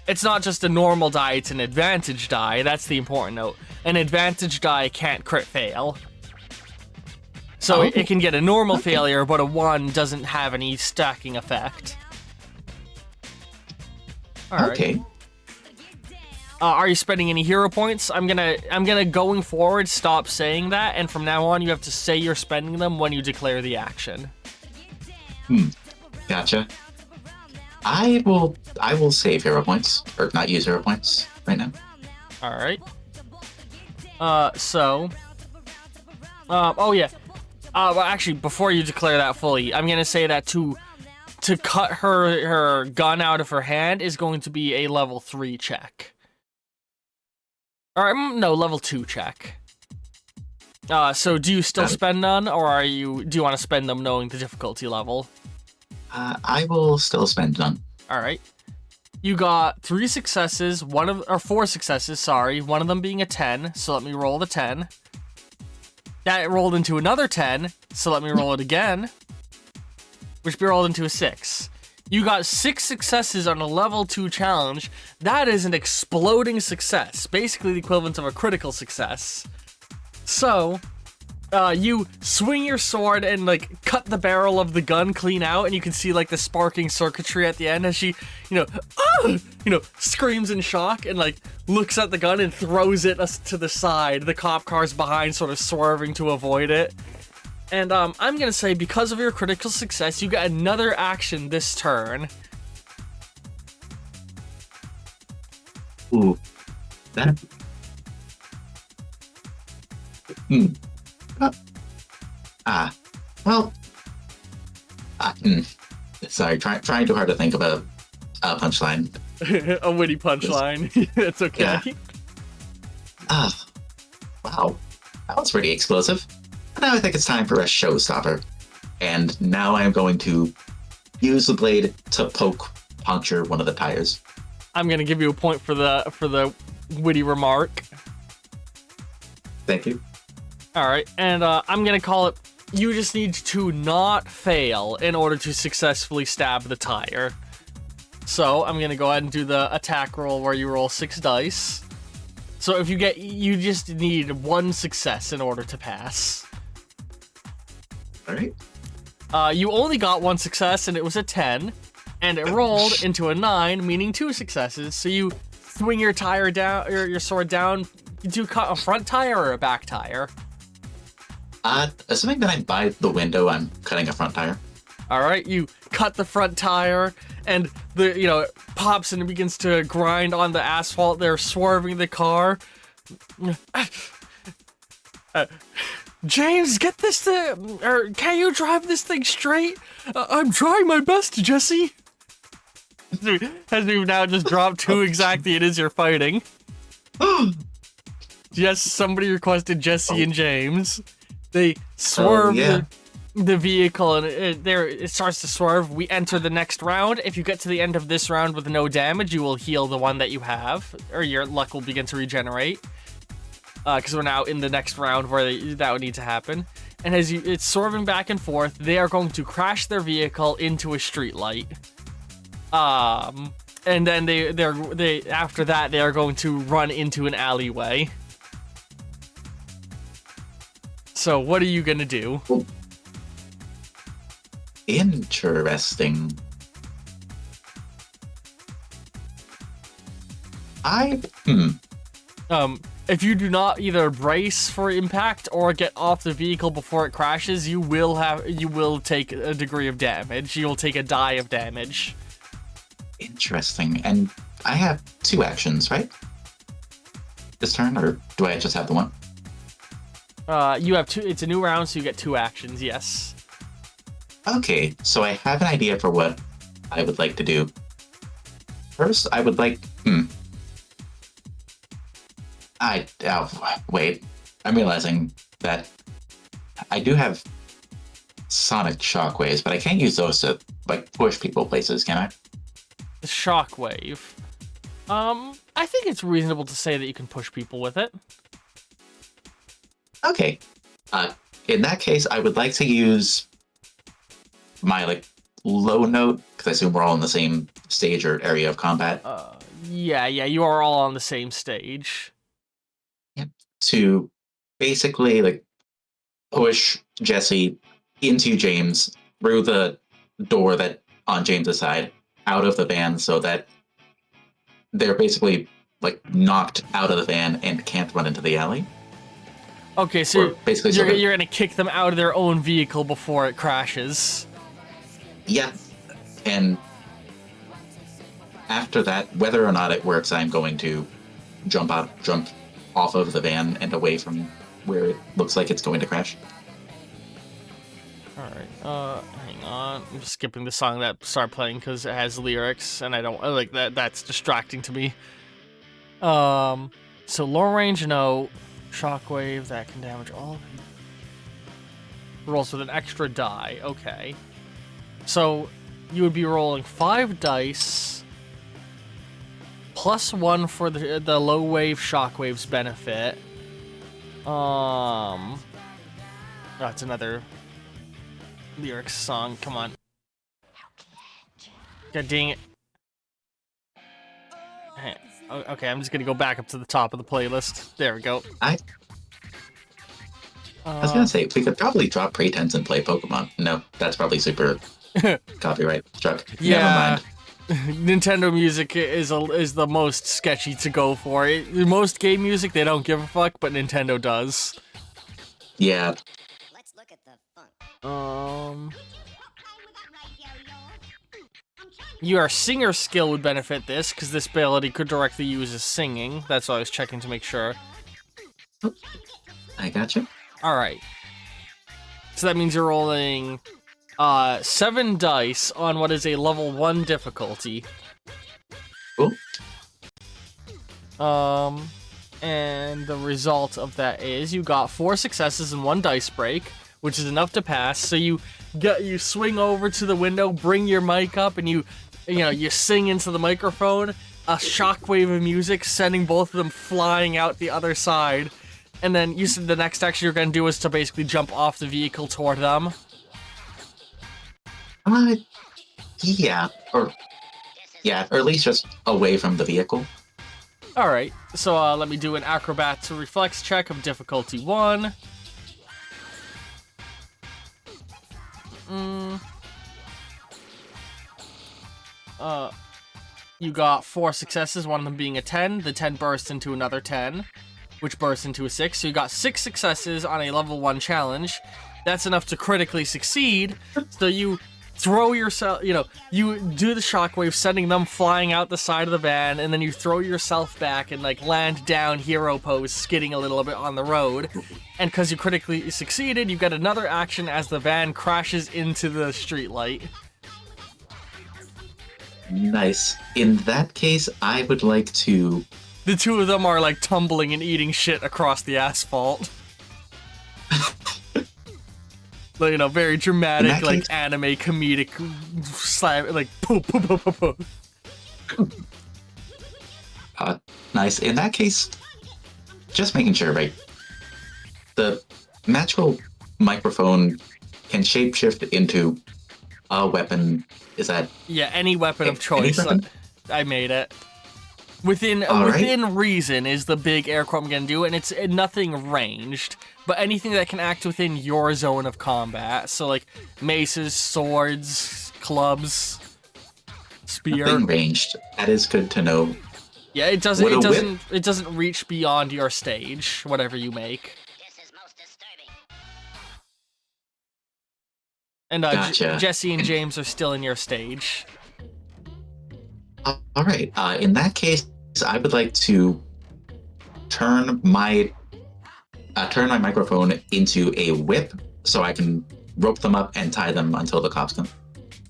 it's not just a normal die, it's an advantage die. That's the important note. An advantage die can't crit fail. So it can get a normal failure, but a 1 doesn't have any stacking effect. All Okay. right. Are you spending any hero points? I'm gonna going forward stop saying that, and from now on you have to say you're spending them when you declare the action. Gotcha. I will save hero points, or not use hero points right now. All right. Oh yeah. Well, actually, before you declare that fully, I'm gonna say that to cut her gun out of her hand is going to be a level 3 check. Or no, level 2 check. So do you still spend none, or do you want to spend them knowing the difficulty level? I will still spend none. All right. You got 3 successes, 4 successes, sorry, one of them being a 10, so let me roll the 10. That rolled into another 10, so let me roll it again, which rolled into a 6. You got 6 successes on a level 2 challenge. That is an exploding success, basically the equivalent of a critical success. So, you swing your sword and like cut the barrel of the gun clean out, and you can see like the sparking circuitry at the end as she, screams in shock and like looks at the gun and throws it to the side. The cop car's behind, sort of swerving to avoid it. And I'm gonna say, because of your critical success, you get another action this turn. Ooh, that. Well. Sorry, trying too hard to think of a punchline. A witty punchline. It's okay. Yeah. Wow, that was pretty explosive. Now I think it's time for a showstopper. And now I am going to use the blade to puncture one of the tires. I'm gonna give you a point for the witty remark. Thank you. All right, and I'm gonna call it. You just need to not fail in order to successfully stab the tire. So I'm gonna go ahead and do the attack roll where you roll 6 dice. So if you just need 1 success in order to pass. All right. You only got 1 success, and it was a 10, and it rolled into a 9, meaning 2 successes. So you swing your tire down, or your sword down. Do you cut a front tire or a back tire? Assuming that I'm by the window, I'm cutting a front tire. All right, you cut the front tire, and it pops and it begins to grind on the asphalt. They're swerving the car. James, get this thing, or can you drive this thing straight? I'm trying my best, Jesse. As we've now just dropped who exactly it is you're fighting. Yes, somebody requested Jesse and James. They swerve the vehicle, and it starts to swerve. We enter the next round. If you get to the end of this round with no damage, you will heal the one that you have, or your luck will begin to regenerate. Because we're now in the next round where that would need to happen. And as it's swerving back and forth, they are going to crash their vehicle into a street light. and then they after that they are going to run into an alleyway. So what are you gonna do? Interesting. If you do not either brace for impact or get off the vehicle before it crashes, you will take a degree of damage. You will take a die of damage. Interesting. And I have 2 actions, right? This turn, or do I just have the one? You have 2. It's a new round, so you get 2 actions. Yes. Okay, so I have an idea for what I would like to do. First, I would like. Wait. I'm realizing that I do have sonic shockwaves, but I can't use those to like push people places, can I? The shockwave. I think it's reasonable to say that you can push people with it. Okay. In that case, I would like to use my like low note, because I assume we're all in the same stage or area of combat. Yeah, you are all on the same stage. Yep. To basically like push Jesse into James through the door that on James's side, out of the van, so that they're basically like knocked out of the van and can't run into the alley. Okay, so basically you're gonna kick them out of their own vehicle before it crashes. Yeah, and after that, whether or not it works, I'm going to jump off of the van and away from where it looks like it's going to crash. Alright, hang on. I'm just skipping the song that started playing because it has lyrics, and I don't like that. That's distracting to me. So low range, no. Shockwave, that can damage all. Rolls with an extra die. Okay. So you would be rolling 5 dice plus 1 for the low wave shockwave's benefit. That's another lyrics song. Come on. God dang it. Okay, I'm just gonna go back up to the top of the playlist. There we go. I was gonna say we could probably drop Pretense and play Pokemon. No, that's probably super copyright struck. Yeah. Never mind. Nintendo music is the most sketchy to go for. Most game music they don't give a fuck, but Nintendo does. Yeah. Let's look at the funk. Your singer skill would benefit this, because this ability could directly use as singing. That's why I was checking to make sure. I gotcha. Alright. So that means you're rolling 7 dice on what is a level 1 difficulty. Cool. And the result of that is you got 4 successes and 1 dice break, which is enough to pass. So you swing over to the window, bring your mic up, and you sing into the microphone a shockwave of music, sending both of them flying out the other side. And then you said the next action you're gonna do is to basically jump off the vehicle toward them. Yeah, or at least just away from the vehicle. Alright, so let me do an acrobats reflex check of difficulty 1. You got 4 successes, one of them being a 10. The 10 bursts into another 10, which bursts into a 6. So you got 6 successes on a level 1 challenge. That's enough to critically succeed. So you throw yourself, you do the shockwave, sending them flying out the side of the van, and then you throw yourself back and like land down hero pose, skidding a little bit on the road. And because you critically succeeded, you get another action as the van crashes into the streetlight. Nice. In that case, I would like to... The two of them are like tumbling and eating shit across the asphalt. Very dramatic, like case... anime comedic slam, like poo poo poo poo poo. Nice. In that case, just making sure, right? The magical microphone can shapeshift into a weapon. Is that... Yeah, any weapon of choice. Weapon? I made it. Within reason is the big air quote I'm gonna do, and it's nothing ranged, but anything that can act within your zone of combat. So like maces, swords, clubs, spear. Nothing ranged. That is good to know. Yeah, it doesn't reach beyond your stage, whatever you make. This is most disturbing. And Gotcha. Jesse and James are still in your stage. All right. In that case, I would like to turn my microphone into a whip so I can rope them up and tie them until the cops come.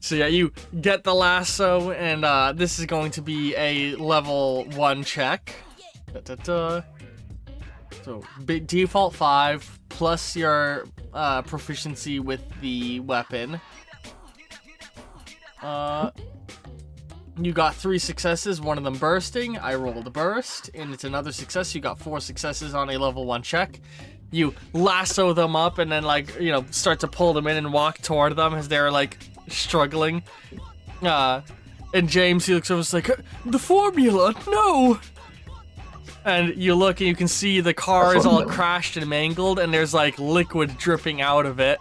So yeah, you get the lasso, and this is going to be a level 1 check. So default 5 plus your proficiency with the weapon. You got 3 successes, one of them bursting. I rolled a burst, and it's another success. You got 4 successes on a level 1 check. You lasso them up and then, like, you know, start to pull them in and walk toward them as they're, like, struggling. And James, he looks over and is like, the formula, no! And you look and you can see the car is all crashed and mangled, and there's, like, liquid dripping out of it.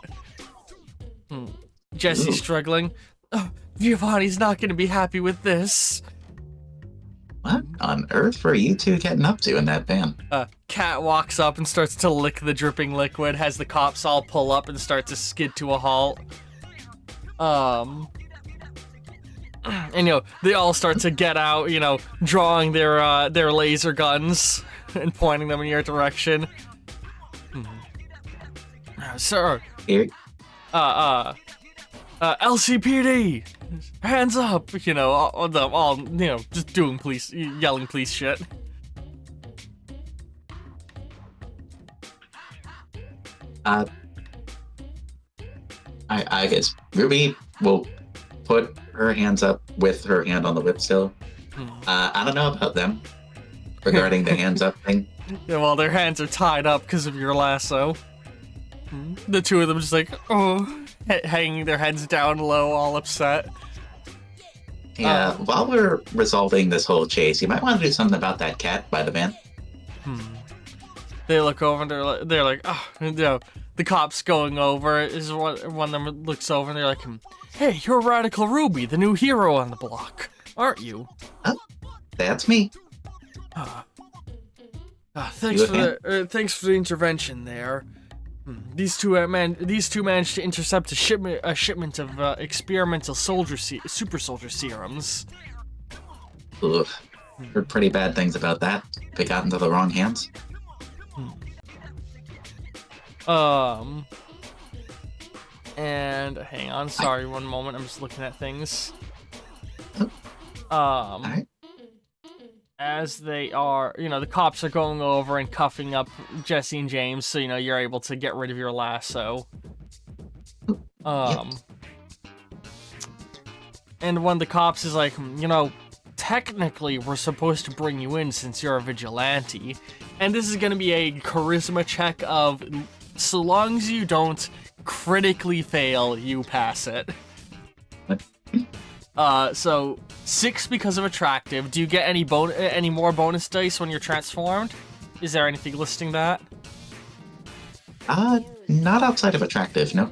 Jesse's struggling. Oh, Giovanni's not going to be happy with this. What on earth were you two getting up to in that van? Cat walks up and starts to lick the dripping liquid, has the cops all pull up and start to skid to a halt. And, you know, they all start to get out, you know, drawing their laser guns and pointing them in your direction. Sir. Here. LCPD, hands up! You know, all you know, just doing police, yelling police shit. I guess Ruby will put her hands up with her hand on the whip still. I don't know about them regarding the hands up thing. Yeah, well, their hands are tied up because of your lasso. The two of them just like, oh, hanging their heads down low, all upset. Yeah, while we're resolving this whole chase, you might want to do something about that cat by the van. They look over and they're like, oh, you know, the cops going over is one of them looks over and they're like, hey, you're Radical Ruby, the new hero on the block, aren't you? That's me. Thanks for the intervention there. These two managed to intercept a shipment of experimental super soldier serums. Ugh. Heard pretty bad things about that. If it got into the wrong hands. And hang on, sorry, one moment. I'm just looking at things. Alright. As they are, you know, the cops are going over and cuffing up Jesse and James, so, you know, you're able to get rid of your lasso. And one of the cops is like, you know, technically we're supposed to bring you in since you're a vigilante. And this is going to be a charisma check of, so long as you don't critically fail, you pass it. So 6 because of attractive. Do you get any more bonus dice when you're transformed? Is there anything listing that? Not outside of attractive, no.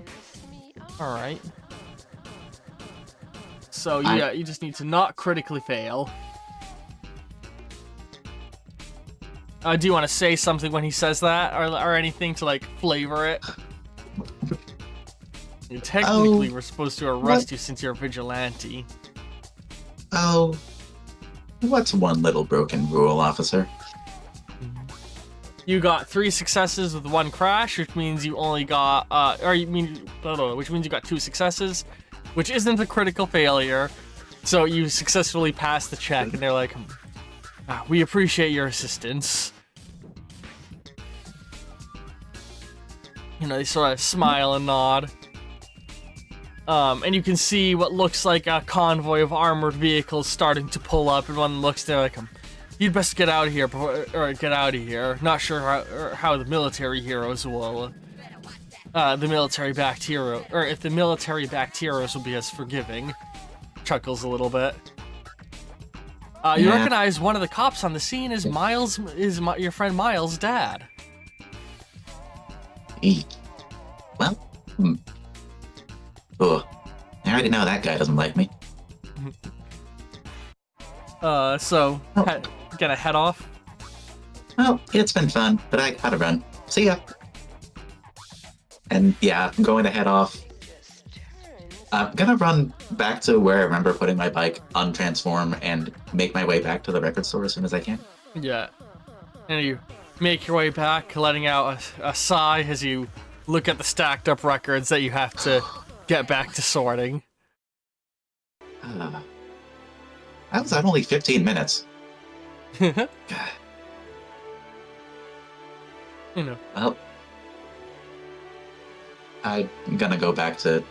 Alright. So yeah, you just need to not critically fail. Do you want to say something when he says that, or anything to like flavor it? Technically, we're supposed to arrest you since you're a vigilante. Oh, what's one little broken rule, officer? You got 3 successes with 1 crash, which means you only got, which means you got 2 successes, which isn't a critical failure. So you successfully passed the check, and they're like, we appreciate your assistance. You know, they sort of smile and nod. And you can see what looks like a convoy of armored vehicles starting to pull up, and one looks there like, you'd best get out of here, get out of here. Not sure how the military heroes will, if the military-backed heroes will be as forgiving. Chuckles a little bit. You Yeah. recognize one of the cops on the scene as your friend Miles' dad. Eek. Well, oh, I already know that guy doesn't like me. So, gonna head off? Well, it's been fun, but I gotta run. See ya. And yeah, I'm going to head off. I'm gonna run back to where I remember putting my bike, untransform, and make my way back to the record store as soon as I can. Yeah. And you make your way back, letting out a sigh as you look at the stacked up records that you have to get back to sorting. That was only 15 minutes. You know. Well, I'm gonna go back to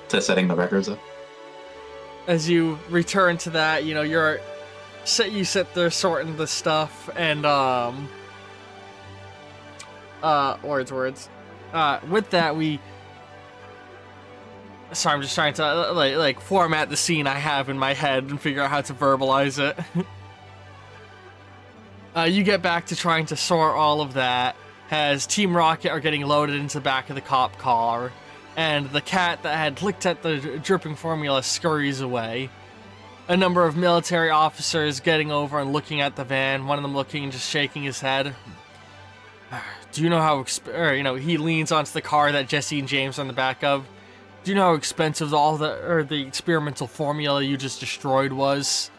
setting the records up. As you return to that, you know, you sit there sorting the stuff, and words. With that, sorry, I'm just trying to like format the scene I have in my head and figure out how to verbalize it. You get back to trying to sort all of that as Team Rocket are getting loaded into the back of the cop car, and the cat that had licked at the dripping formula scurries away. A number of military officers getting over and looking at the van, one of them looking and just shaking his head. Do you know how he leans onto the car that Jesse and James are on the back of. Do you know how expensive the experimental formula you just destroyed was?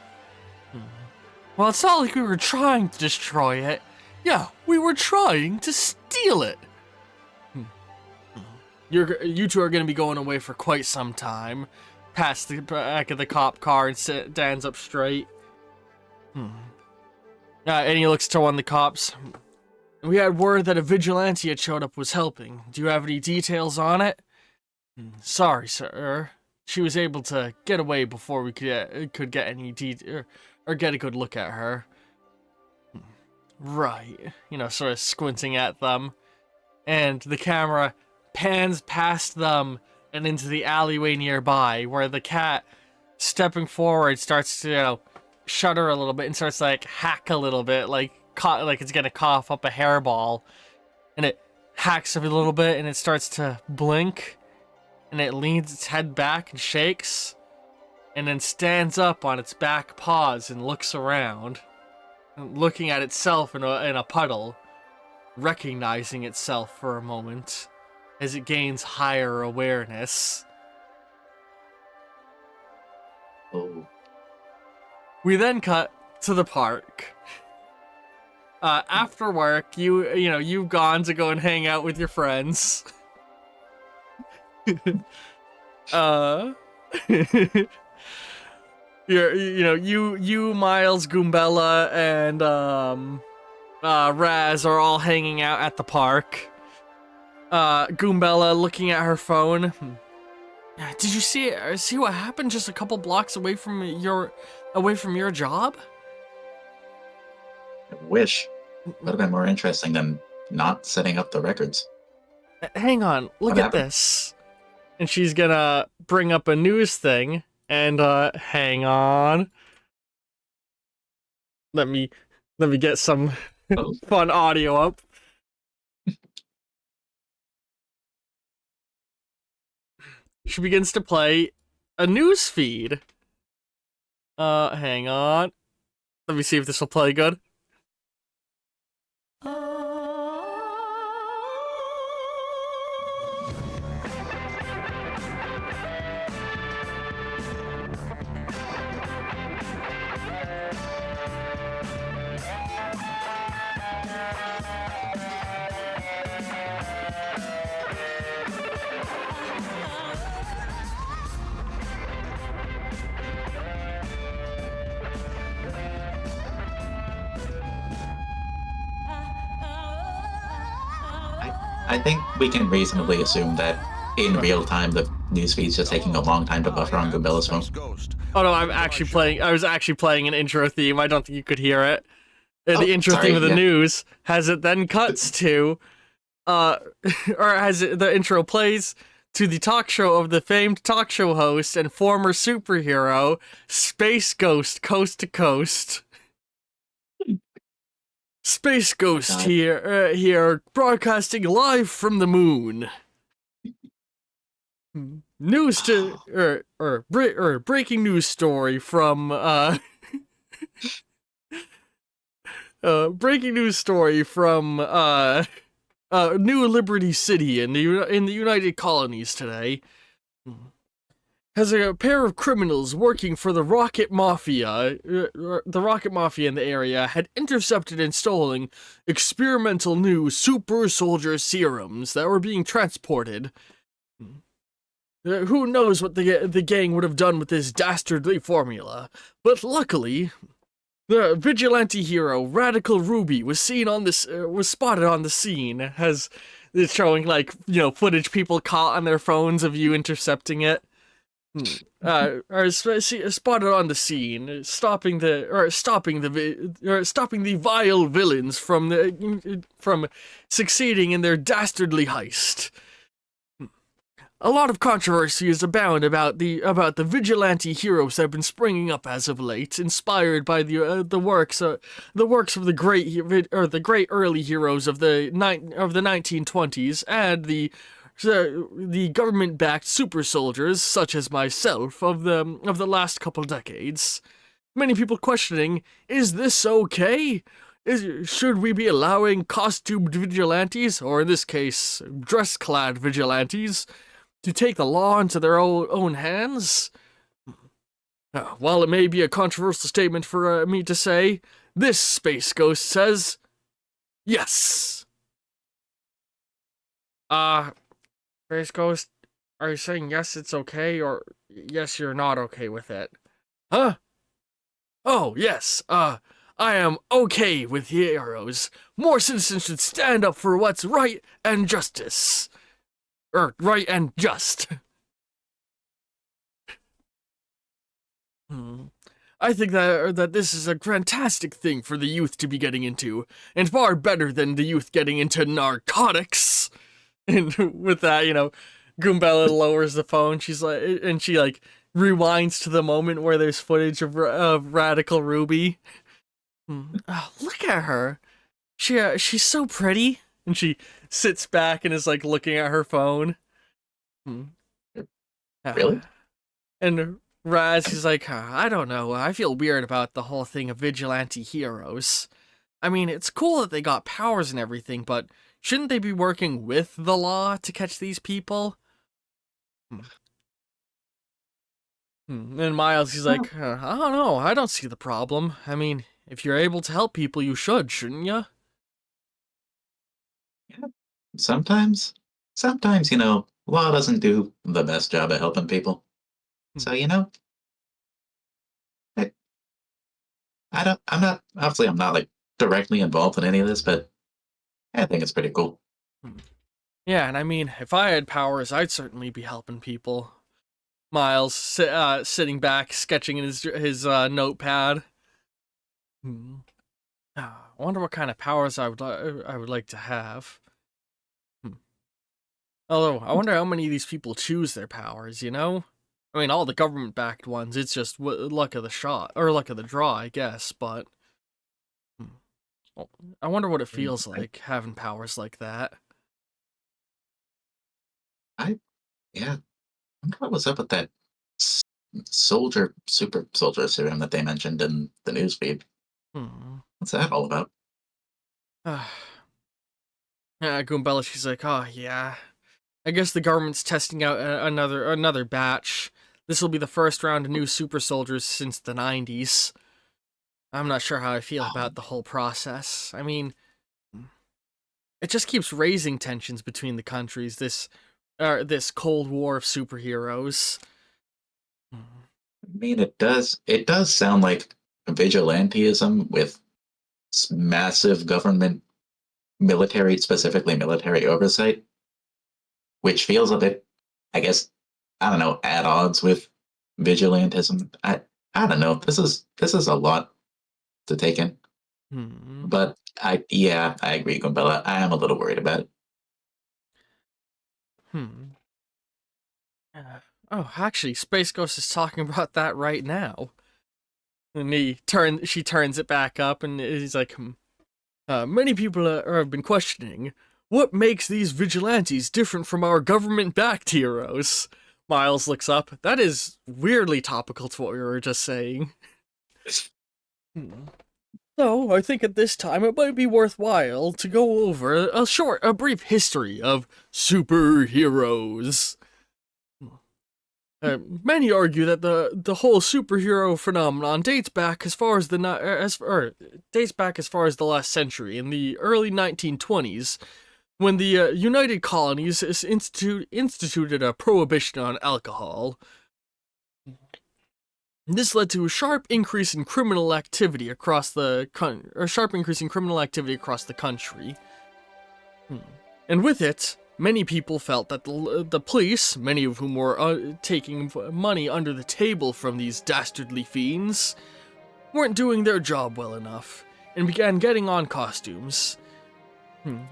Well, it's not like we were trying to destroy it. Yeah, we were trying to steal it. You two are going to be going away for quite some time. Past the back of the cop car and stands up straight. And he looks to one of the cops. We had word that a vigilante had showed up was helping. Do you have any details on it? Sorry, sir. She was able to get away before we could get any or get a good look at her. Right. Sort of squinting at them. And the camera pans past them and into the alleyway nearby, where the cat, stepping forward, starts to, shudder a little bit and starts to, hack a little bit, like it's gonna cough up a hairball. And it hacks a little bit, and it starts to blink, and it leans its head back and shakes, and then stands up on its back paws and looks around, looking at itself in a puddle, recognizing itself for a moment as it gains higher awareness. Oh. We then cut to the park. After work, you've gone to go and hang out with your friends. You Miles, Goombella, and Raz are all hanging out at the park. Goombella looking at her phone. Did you see what happened just a couple blocks away from your job? I wish. Would have been more interesting than not setting up the records. Hang on, look What at happened? this. And she's gonna bring up a news thing, and hang on. Let me get some Oh. fun audio up. She begins to play a news feed. Hang on. Let me see if this will play good. I think we can reasonably assume that in real time the newsfeed's just taking a long time to buffer on Goombella's phone. Oh no, I was actually playing an intro theme. I don't think you could hear it. Oh, The intro sorry, theme of the yeah. news has it then cuts to, or has it, the intro plays to the talk show of the famed talk show host and former superhero, Space Ghost, Coast to Coast. Space Ghost God. here, broadcasting live from the moon. News to breaking news story from breaking news story from New Liberty City in the United Colonies today. Has a pair of criminals working for the Rocket Mafia, in the area, had intercepted and stolen experimental new super soldier serums that were being transported. Who knows what the gang would have done with this dastardly formula, but luckily, the vigilante hero Radical Ruby was spotted on the scene, as it's showing footage people caught on their phones of you intercepting it. Spotted on the scene, stopping the vile villains from succeeding in their dastardly heist. A lot of controversy is abound about the vigilante heroes that have been springing up as of late, inspired by the works of the great early heroes of the 1920s and the government-backed super soldiers, such as myself, of the last couple decades. Many people questioning, is this okay? Should we be allowing costumed vigilantes, or in this case, dress-clad vigilantes, to take the law into their own hands? While it may be a controversial statement for me to say, this Space Ghost says, yes. Space Ghost, are you saying yes, it's okay, or yes, you're not okay with it? Huh? Oh, yes, I am okay with heroes. More citizens should stand up for what's right and justice. Right and just. I think that this is a fantastic thing for the youth to be getting into, and far better than the youth getting into narcotics. And with that, Goombella lowers the phone. She rewinds to the moment where there's footage of Radical Ruby. Oh, look at her. She's so pretty. And she sits back and is looking at her phone. Really? And Raz is like, I don't know. I feel weird about the whole thing of vigilante heroes. I mean, it's cool that they got powers and everything, but shouldn't they be working with the law to catch these people? And Miles, he's like, I don't know. I don't see the problem. I mean, if you're able to help people, you should, shouldn't you? Sometimes, law doesn't do the best job at helping people. So, I'm not directly involved in any of this, but I think it's pretty cool. Yeah, and I mean, if I had powers, I'd certainly be helping people. Miles, sitting back, sketching in his notepad. I wonder what kind of powers I would like to have. Although, I wonder how many of these people choose their powers, I mean, all the government-backed ones, it's just luck of the shot, or luck of the draw, I guess, but... I wonder what it feels like, having powers like that. Yeah. I wonder what was up with that super soldier serum that they mentioned in the newsfeed. What's that all about? Yeah, Goombella, she's like, oh, yeah. I guess the government's testing out another batch. This will be the first round of new super soldiers since the 90s. I'm not sure how I feel about the whole process. I mean, it just keeps raising tensions between the countries, this Cold War of superheroes. I mean, it does sound like vigilantism with massive government specifically military oversight, which feels a bit, I guess, I don't know, at odds with vigilantism. I don't know. This is a lot to take in. But I agree, Goombella. I am a little worried about it. Oh, actually, Space Ghost is talking about that right now. And she turns it back up, and he's like, many people have been questioning, what makes these vigilantes different from our government-backed heroes? Miles looks up. That is weirdly topical to what we were just saying. So, I think at this time it might be worthwhile to go over a brief history of superheroes. Many argue that the whole superhero phenomenon dates back as far as the last century, in the early 1920s, when the United Colonies instituted a prohibition on alcohol. This led to a sharp increase in criminal activity across the country. And with it, many people felt that the police, many of whom were taking money under the table from these dastardly fiends, weren't doing their job well enough, and began getting on costumes.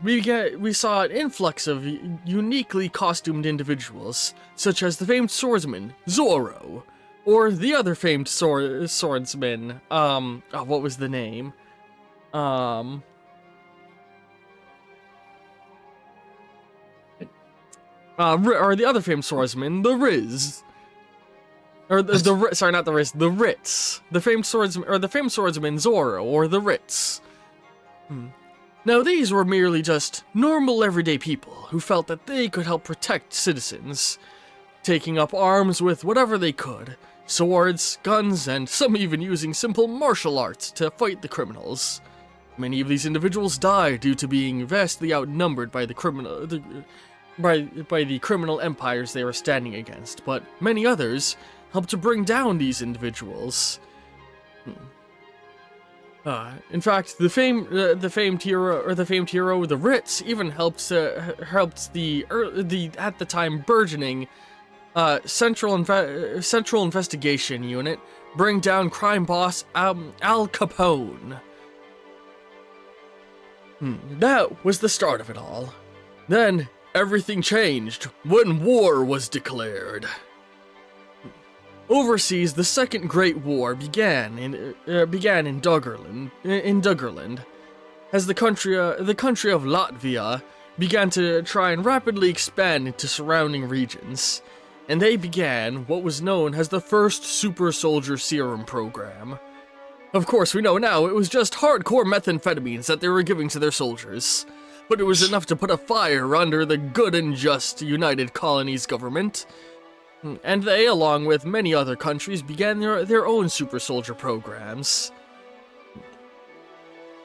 We saw an influx of uniquely costumed individuals, such as the famed swordsman, Zorro, or the other famed swordsman, what was the name? Or the other famed swordsman, the Riz. Or sorry, not the Riz, the Ritz. The famed swordsman Zorro, or the Ritz. Now, these were merely just normal everyday people who felt that they could help protect citizens, taking up arms with whatever they could, swords, guns, and some even using simple martial arts to fight the criminals. Many of these individuals died due to being vastly outnumbered by the criminal empires they were standing against, but many others helped to bring down these individuals. In fact, the famed hero, the Ritz, even helped the at the time burgeoning Central Investigation Unit bring down crime boss Al Capone. That was the start of it all. Then everything changed when war was declared. Overseas, the Second Great War began in Duggerland, as the country of Latvia began to try and rapidly expand into surrounding regions, and they began what was known as the first Super Soldier Serum program. Of course, we know now it was just hardcore methamphetamines that they were giving to their soldiers, but it was enough to put a fire under the good and just United Colonies government. And they, along with many other countries, began their own super soldier programs.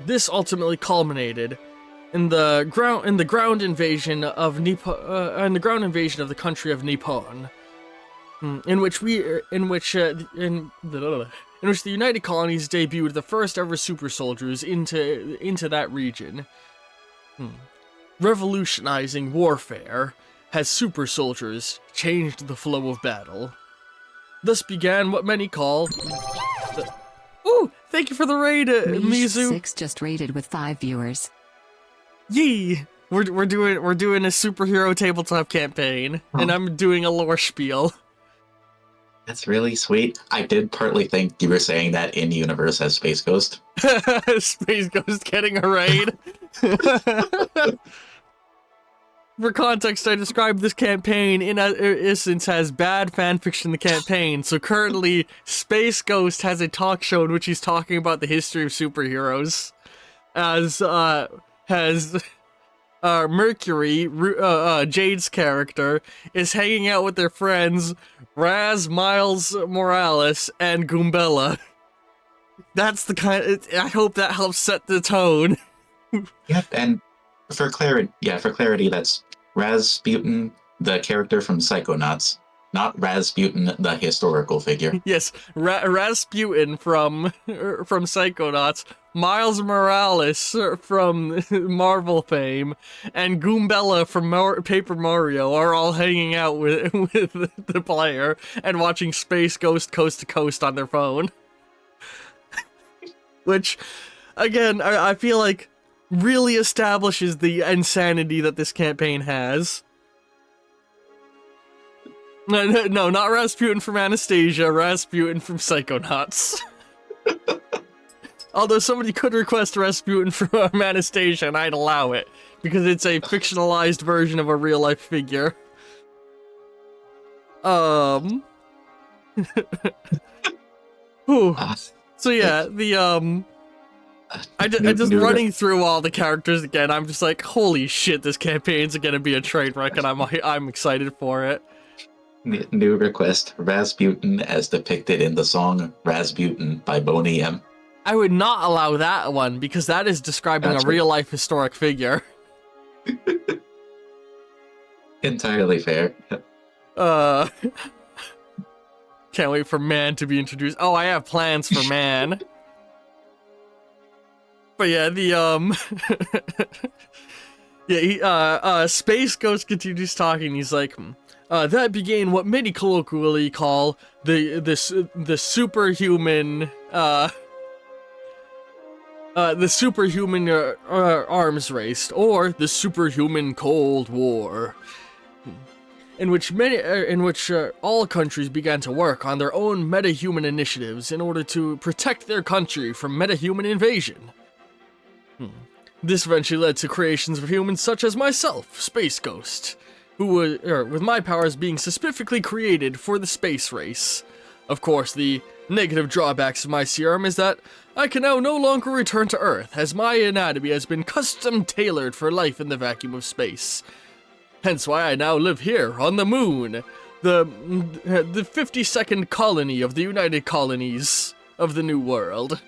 This ultimately culminated in the ground invasion of the country of Nippon, in which the United Colonies debuted the first ever super soldiers into that region, revolutionizing warfare. Has super soldiers changed the flow of battle. Thus began what many call Ooh, thank you for the raid, Mizu. 6 just raided with 5 viewers. Yee! We're doing a superhero tabletop campaign, and I'm doing a lore spiel. That's really sweet. I did partly think you were saying that in universe as Space Ghost. Space Ghost getting a raid. For context, I described this campaign in essence as bad fanfiction in the campaign. So currently, Space Ghost has a talk show in which he's talking about the history of superheroes. As has Mercury, Jade's character, is hanging out with their friends Raz, Miles Morales, and Goombella. That's the kind. I hope that helps set the tone. Yep, and for clarity, that's Rasputin, the character from Psychonauts, not Rasputin, the historical figure. Yes, Rasputin from Psychonauts, Miles Morales from Marvel fame, and Goombella from Paper Mario are all hanging out with the player and watching Space Ghost Coast to Coast on their phone. Which, again, I feel like really establishes the insanity that this campaign has. No, not Rasputin from Anastasia, Rasputin from Psychonauts. Although somebody could request Rasputin from Anastasia, and I'd allow it, because it's a fictionalized version of a real-life figure. Whew. So yeah, I just running through all the characters again, I'm just like, holy shit, this campaign's gonna be a train wreck, and I'm excited for it. New request: Rasputin as depicted in the song Rasputin by Boney M. I would not allow that one, because that is describing That's a right. real-life historic figure. Entirely fair. Can't wait for Man to be introduced. Oh, I have plans for Man. But yeah, Space Ghost continues talking. He's like, that began what many colloquially call the superhuman arms race, or the superhuman Cold War, in which all countries began to work on their own metahuman initiatives in order to protect their country from metahuman invasion. This eventually led to creations of humans such as myself, Space Ghost, who with my powers being specifically created for the space race. Of course, the negative drawbacks of my serum is that I can now no longer return to Earth, as my anatomy has been custom tailored for life in the vacuum of space. Hence why I now live here, on the moon, the 52nd colony of the United Colonies of the New World.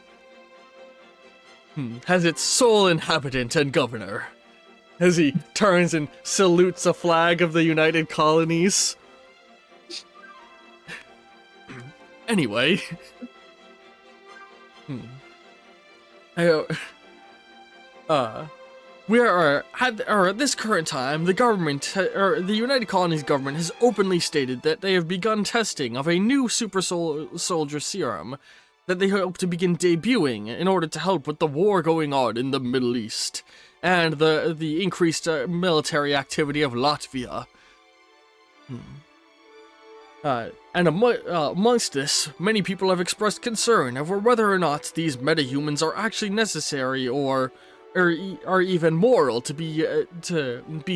Has its sole inhabitant and governor. As he turns and salutes a flag of the United Colonies. Anyway. At this current time, the government, the United Colonies government has openly stated that they have begun testing of a new super soldier serum that they hope to begin debuting in order to help with the war going on in the Middle East and the increased military activity of Latvia. And amongst this, many people have expressed concern over whether or not these metahumans are actually necessary or even moral to be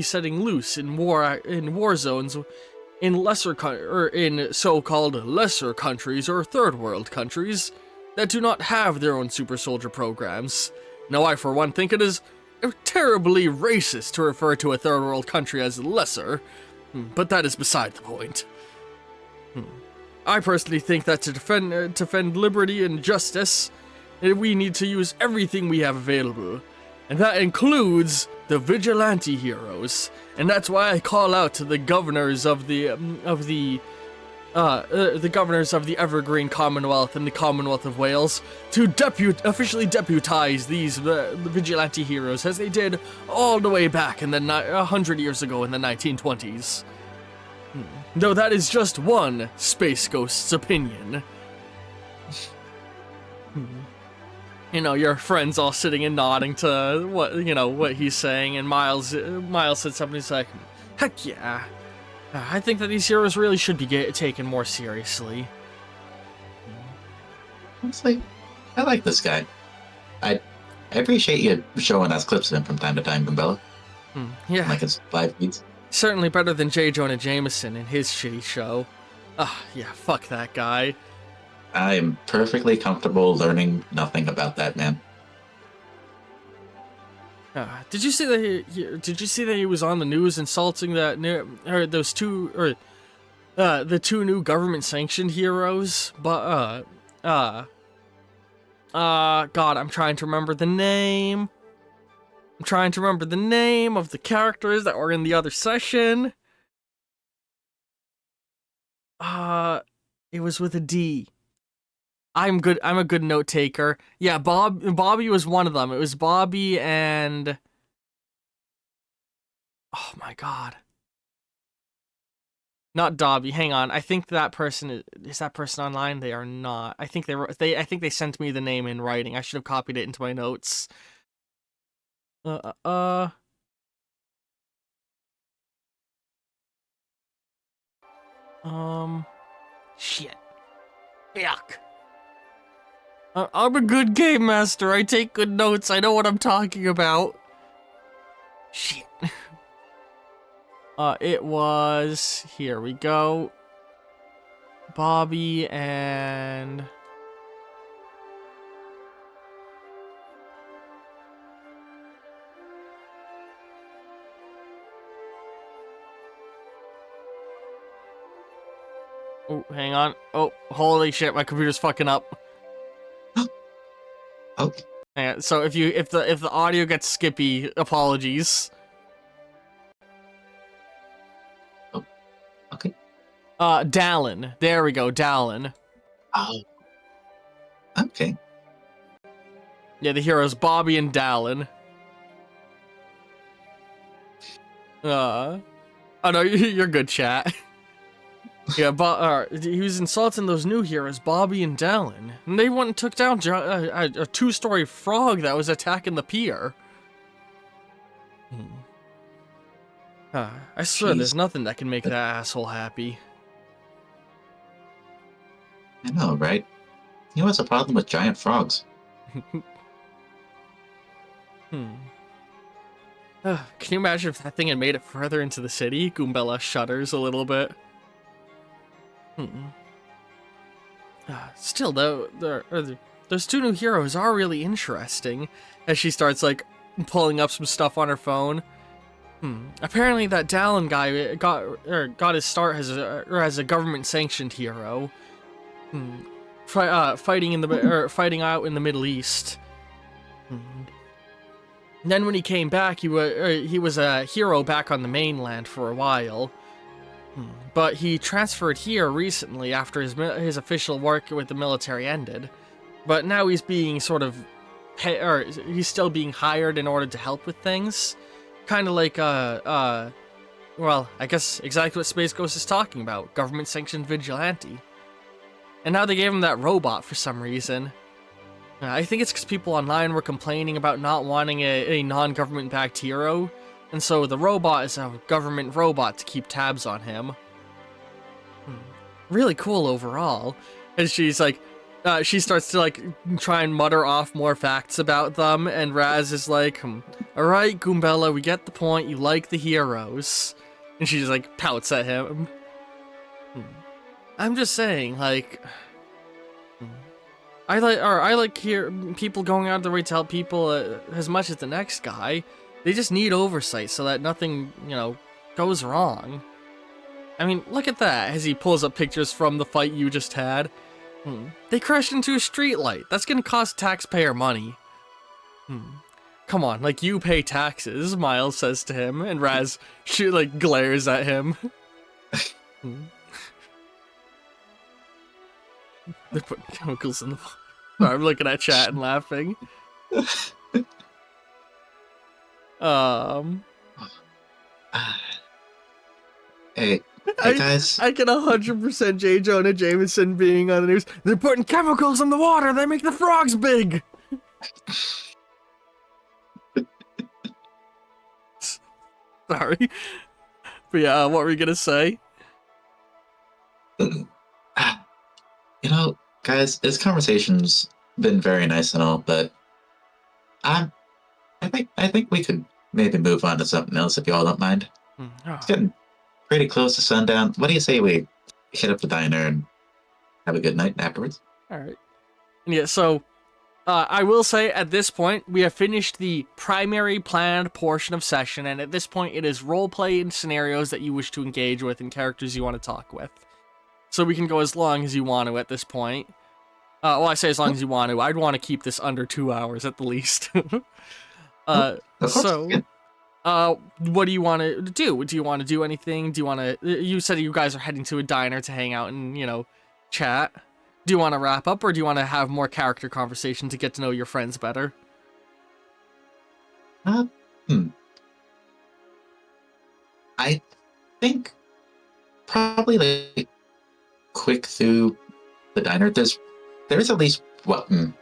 setting loose in war zones in in so-called lesser countries or third world countries that do not have their own super soldier programs. Now, I for one think it is terribly racist to refer to a third world country as lesser, but that is beside the point. I personally think that to defend liberty and justice, we need to use everything we have available, and that includes the vigilante heroes. And that's why I call out to the governors of the governors of the Evergreen Commonwealth and the Commonwealth of Wales to officially deputize these vigilante heroes, as they did all the way back in 100 years ago in the 1920s. Though that is just one Space Ghost's opinion. You know, your friends all sitting and nodding to what he's saying, and Miles said something. He's like, heck yeah, I think that these heroes really should be taken more seriously. Honestly, I like this guy. I appreciate you showing us clips of him from time to time, Gumbella. Yeah. Like his live feeds. Certainly better than J. Jonah Jameson and his shitty show. Yeah, fuck that guy. I am perfectly comfortable learning nothing about that man. Did you see that he was on the news insulting the two new government sanctioned heroes? But God, I'm trying to remember the name. I'm trying to remember the name of the characters that were in the other session. It was with a D. I'm good. I'm a good note taker. Yeah, Bobby was one of them. It was Bobby and... Oh my god. Not Dobby. Hang on. I think that person is that person online. They are not. I think I think they sent me the name in writing. I should have copied it into my notes. Shit. Yuck. I'm a good game master. I take good notes. I know what I'm talking about. Shit. It was... Here we go. Bobby and... Oh, hang on. Oh, holy shit, my computer's fucking up. Oh, Yeah, so if the audio gets skippy, apologies. okay. Dallin. There we go, Dallin. Oh. Okay. Yeah, the heroes Bobby and Dallin. Oh no, you're good, chat. Yeah, he was insulting those new heroes, Bobby and Dallin, and they went and took down a two-story frog that was attacking the pier. I swear, Jeez. there's nothing that can make that asshole happy. I know, right? You know what's the problem with giant frogs? Can you imagine if that thing had made it further into the city? Goombella shudders a little bit. Still, though, those two new heroes are really interesting. As she starts, like, pulling up some stuff on her phone. Apparently, that Dallin guy got his start as a government-sanctioned hero. Fighting out in the Middle East. Then when he came back, he was a hero back on the mainland for a while. But he transferred here recently after his official work with the military ended. But now he's being sort of, he's still being hired in order to help with things. Kind of like, well, I guess exactly what Space Ghost is talking about. Government-sanctioned vigilante. And now they gave him that robot for some reason. I think it's because people online were complaining about not wanting a non-government backed hero. And so the robot is a government robot to keep tabs on him. Really cool overall. And she's like, she starts to like try and mutter off more facts about them. And Raz is like, alright, Goombella, we get the point. You like the heroes. And she just like pouts at him. I'm just saying, like, I like hear people going out of their way to help people as much as the next guy. They just need oversight so that nothing, goes wrong. I mean, look at that as he pulls up pictures from the fight you just had. They crashed into a streetlight. That's gonna cost taxpayer money. Come on, like you pay taxes, Miles says to him, and Raz glares at him. They're putting chemicals in the... Sorry, I'm looking at chat and laughing. Hey guys. I can 100% J. Jonah Jameson being on the news. They're putting chemicals in the water. They make the frogs big. Sorry, but yeah, what were you gonna say? Guys, this conversation's been very nice and all, but I think we could maybe move on to something else if you all don't mind. It's getting pretty close to sundown. What do you say we hit up the diner and have a good night afterwards? All right. Yeah. So, I will say at this point we have finished the primary planned portion of session, and at this point it is roleplay and scenarios that you wish to engage with and characters you want to talk with. So we can go as long as you want to at this point. Well, I say as long as you want to. I'd want to keep this under 2 hours at the least. What do you want to do? Do you want to do anything? Do you want to... You said you guys are heading to a diner to hang out and, chat. Do you want to wrap up, or do you want to have more character conversation to get to know your friends better? I think probably quick through the diner. There is at least what? All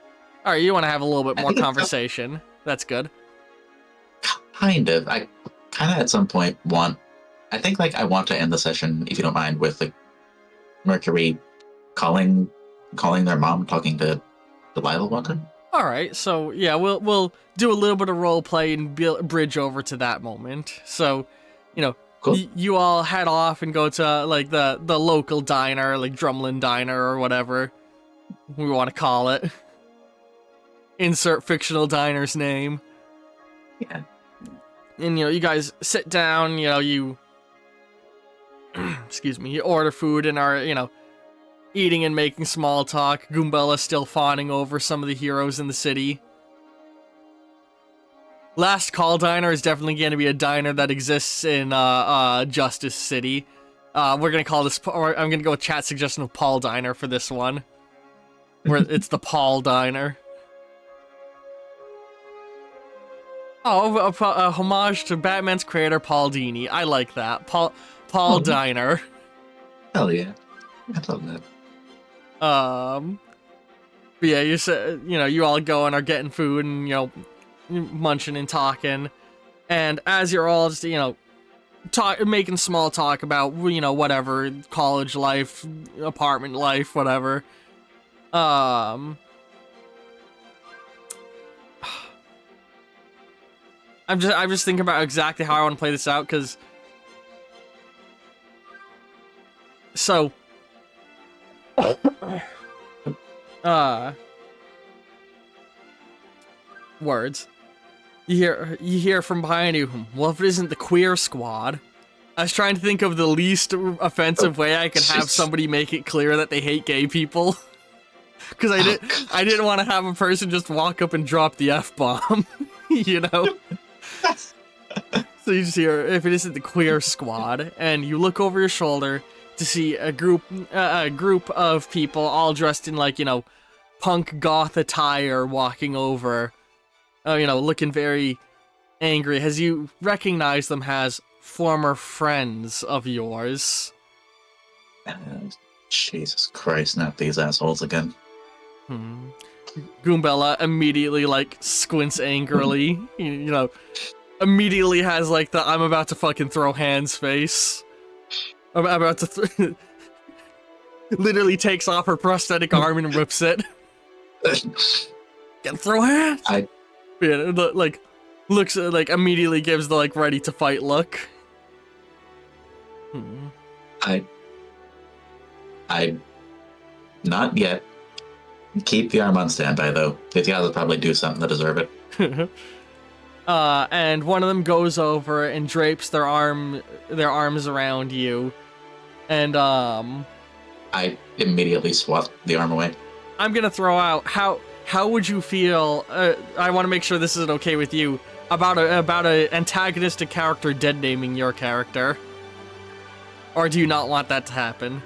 right, you want to have a little bit more think it's conversation. That's good. Kind of. I kind of at some point I want to end the session, if you don't mind, with Mercury calling their mom, talking to Delilah Walker. All right, so yeah, we'll do a little bit of role play and bridge over to that moment. So, you know, Cool. you all head off and go to like the local diner, like Drumlin Diner or whatever we want to call it. Insert fictional diner's name. Yeah. And you guys sit down. You excuse me. You order food and are eating and making small talk. Goombella's still fawning over some of the heroes in the city. Last Call Diner is definitely going to be a diner that exists in Justice City. We're going to call this, or I'm going to go with chat suggestion of Paul Diner for this one. Where it's the Paul Diner. Oh, a homage to Batman's creator, Paul Dini. I like that. Paul Diner. Hell yeah. I love that. But yeah, you all go and are getting food and, munching and talking. And as you're all just, making small talk about, whatever, college life, apartment life, whatever. I'm just thinking about exactly how I want to play this out, because so words. You hear from behind you, well, if it isn't the queer squad. I was trying to think of the least offensive way I could have somebody make it clear that they hate gay people. Because I didn't want to have a person just walk up and drop the F-bomb, So you just hear, if it isn't the queer squad, and you look over your shoulder to see a group of people all dressed in punk goth attire walking over, looking very angry, as you recognize them as former friends of yours. Jesus Christ, not these assholes again. Goombella immediately squints angrily, immediately has the I'm about to fucking throw hands face. I'm about to literally takes off her prosthetic arm and whips it. Can throw hands. Looks immediately gives the ready to fight look. I not yet. Keep the arm on standby, though. These guys will probably do something to deserve it. And one of them goes over and drapes their arms around you, and I immediately swat the arm away. I'm gonna throw out how would you feel? I want to make sure this is okay with you about a antagonistic character dead naming your character, or do you not want that to happen?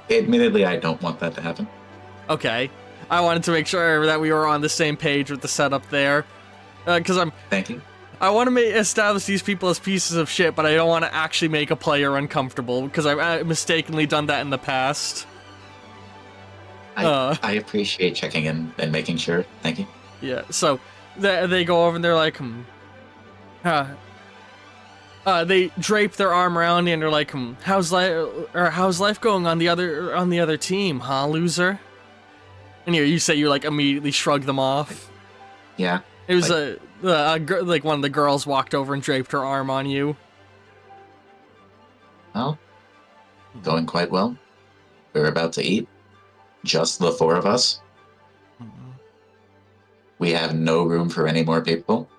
Admittedly, I don't want that to happen. Okay. I wanted to make sure that we were on the same page with the setup there. Because Thank you. I want to establish these people as pieces of shit, but I don't want to actually make a player uncomfortable, because I've mistakenly done that in the past. I appreciate checking in and making sure. Thank you. Yeah, so they go over and they're like, they drape their arm around you and they're like, how's life going on the other team, huh, loser? And you say you immediately shrug them off. Yeah. It was one of the girls walked over and draped her arm on you. Well, going quite well. We're about to eat. Just the four of us. We have no room for any more people.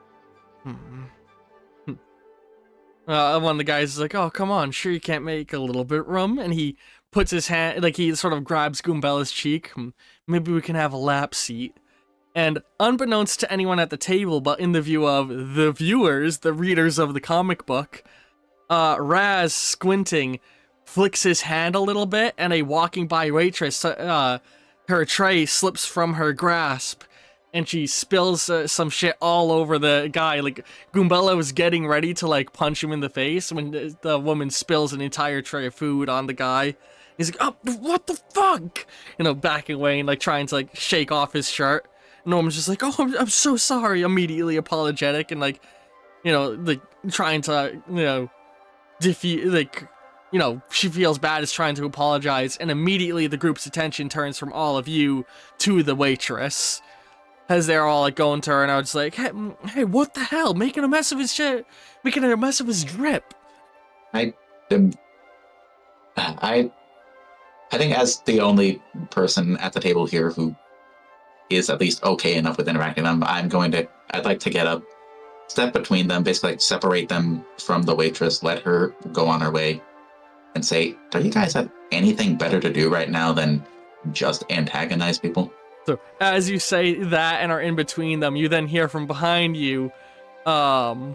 One of the guys is like, oh, come on, sure you can't make a little bit room? And he puts his hand, he sort of grabs Goombella's cheek. Maybe we can have a lap seat. And unbeknownst to anyone at the table, but in the view of the viewers, the readers of the comic book, Raz, squinting, flicks his hand a little bit, and a walking by waitress, her tray slips from her grasp, and she spills some shit all over the guy. Goombella was getting ready to punch him in the face when the woman spills an entire tray of food on the guy. He's like, oh, what the fuck? Backing away and trying to shake off his shirt. Norman's just like, oh, I'm so sorry, immediately apologetic and trying to, she feels bad, is trying to apologize, and immediately the group's attention turns from all of you to the waitress. As they're all like going to her, and I was like, hey, what the hell? Making a mess of his shit, making a mess of his drip. I think as the only person at the table here who is at least okay enough with interacting them, I'd like to get up, step between them, basically like separate them from the waitress, let her go on her way, and say, do you guys have anything better to do right now than just antagonize people? So as you say that and are in between them, you then hear from behind you, hey,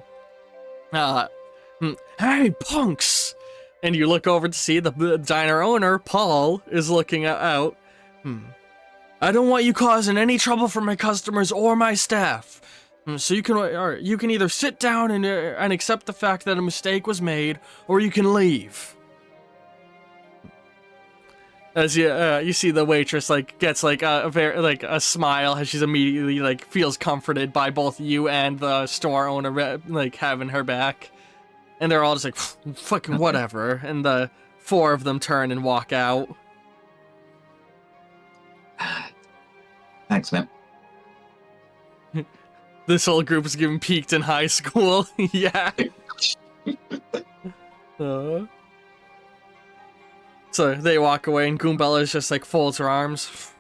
punks! And you look over to see the diner owner, Paul, is looking out. I don't want you causing any trouble for my customers or my staff. So you can either sit down and accept the fact that a mistake was made, or you can leave. As you see the waitress gets a smile as she's immediately feels comforted by both you and the store owner having her back, and they're all just fucking whatever, and the four of them turn and walk out. Thanks, man. This whole group is getting peaked in high school. Yeah. So they walk away, and Goombella's just folds her arms.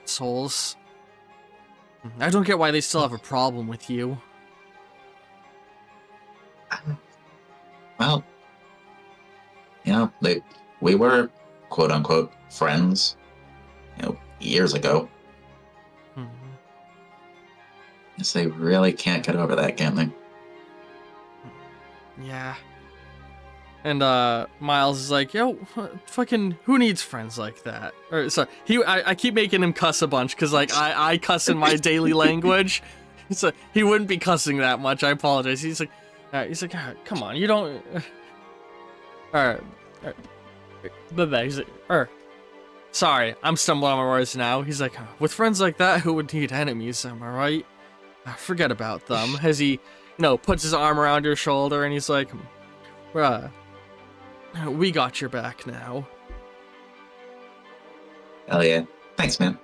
Souls. I don't get why they still have a problem with you. Well, we were quote unquote friends, years ago. Guess they really can't get over that, can they? Yeah. And Miles is like, yo, fucking, who needs friends like that? Or sorry, I keep making him cuss a bunch because I cuss in my daily language. So he wouldn't be cussing that much. I apologize. He's like, come on, you don't. Alright. He's like, sorry, I'm stumbling on my words now. He's like, with friends like that, who would need enemies? Am I right? Forget about them. As he, puts his arm around your shoulder and he's like, we got your back now. Hell yeah. Thanks, man.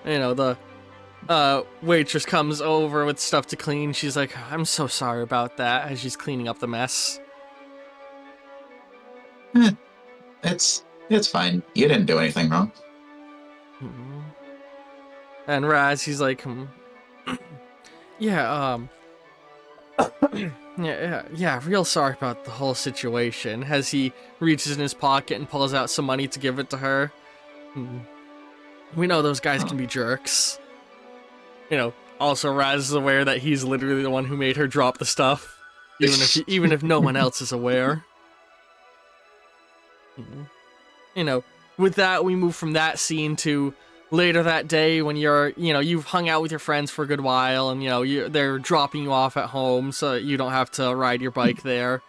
The waitress comes over with stuff to clean. She's like, I'm so sorry about that, as she's cleaning up the mess. It's fine. You didn't do anything wrong. And Raz, he's like, yeah, real sorry about the whole situation. As he reaches in his pocket and pulls out some money to give it to her. We know those guys can be jerks. Also Raz is aware that he's literally the one who made her drop the stuff, even if no one else is aware. With that, we move from that scene to later that day when you've hung out with your friends for a good while, and they're dropping you off at home so you don't have to ride your bike there,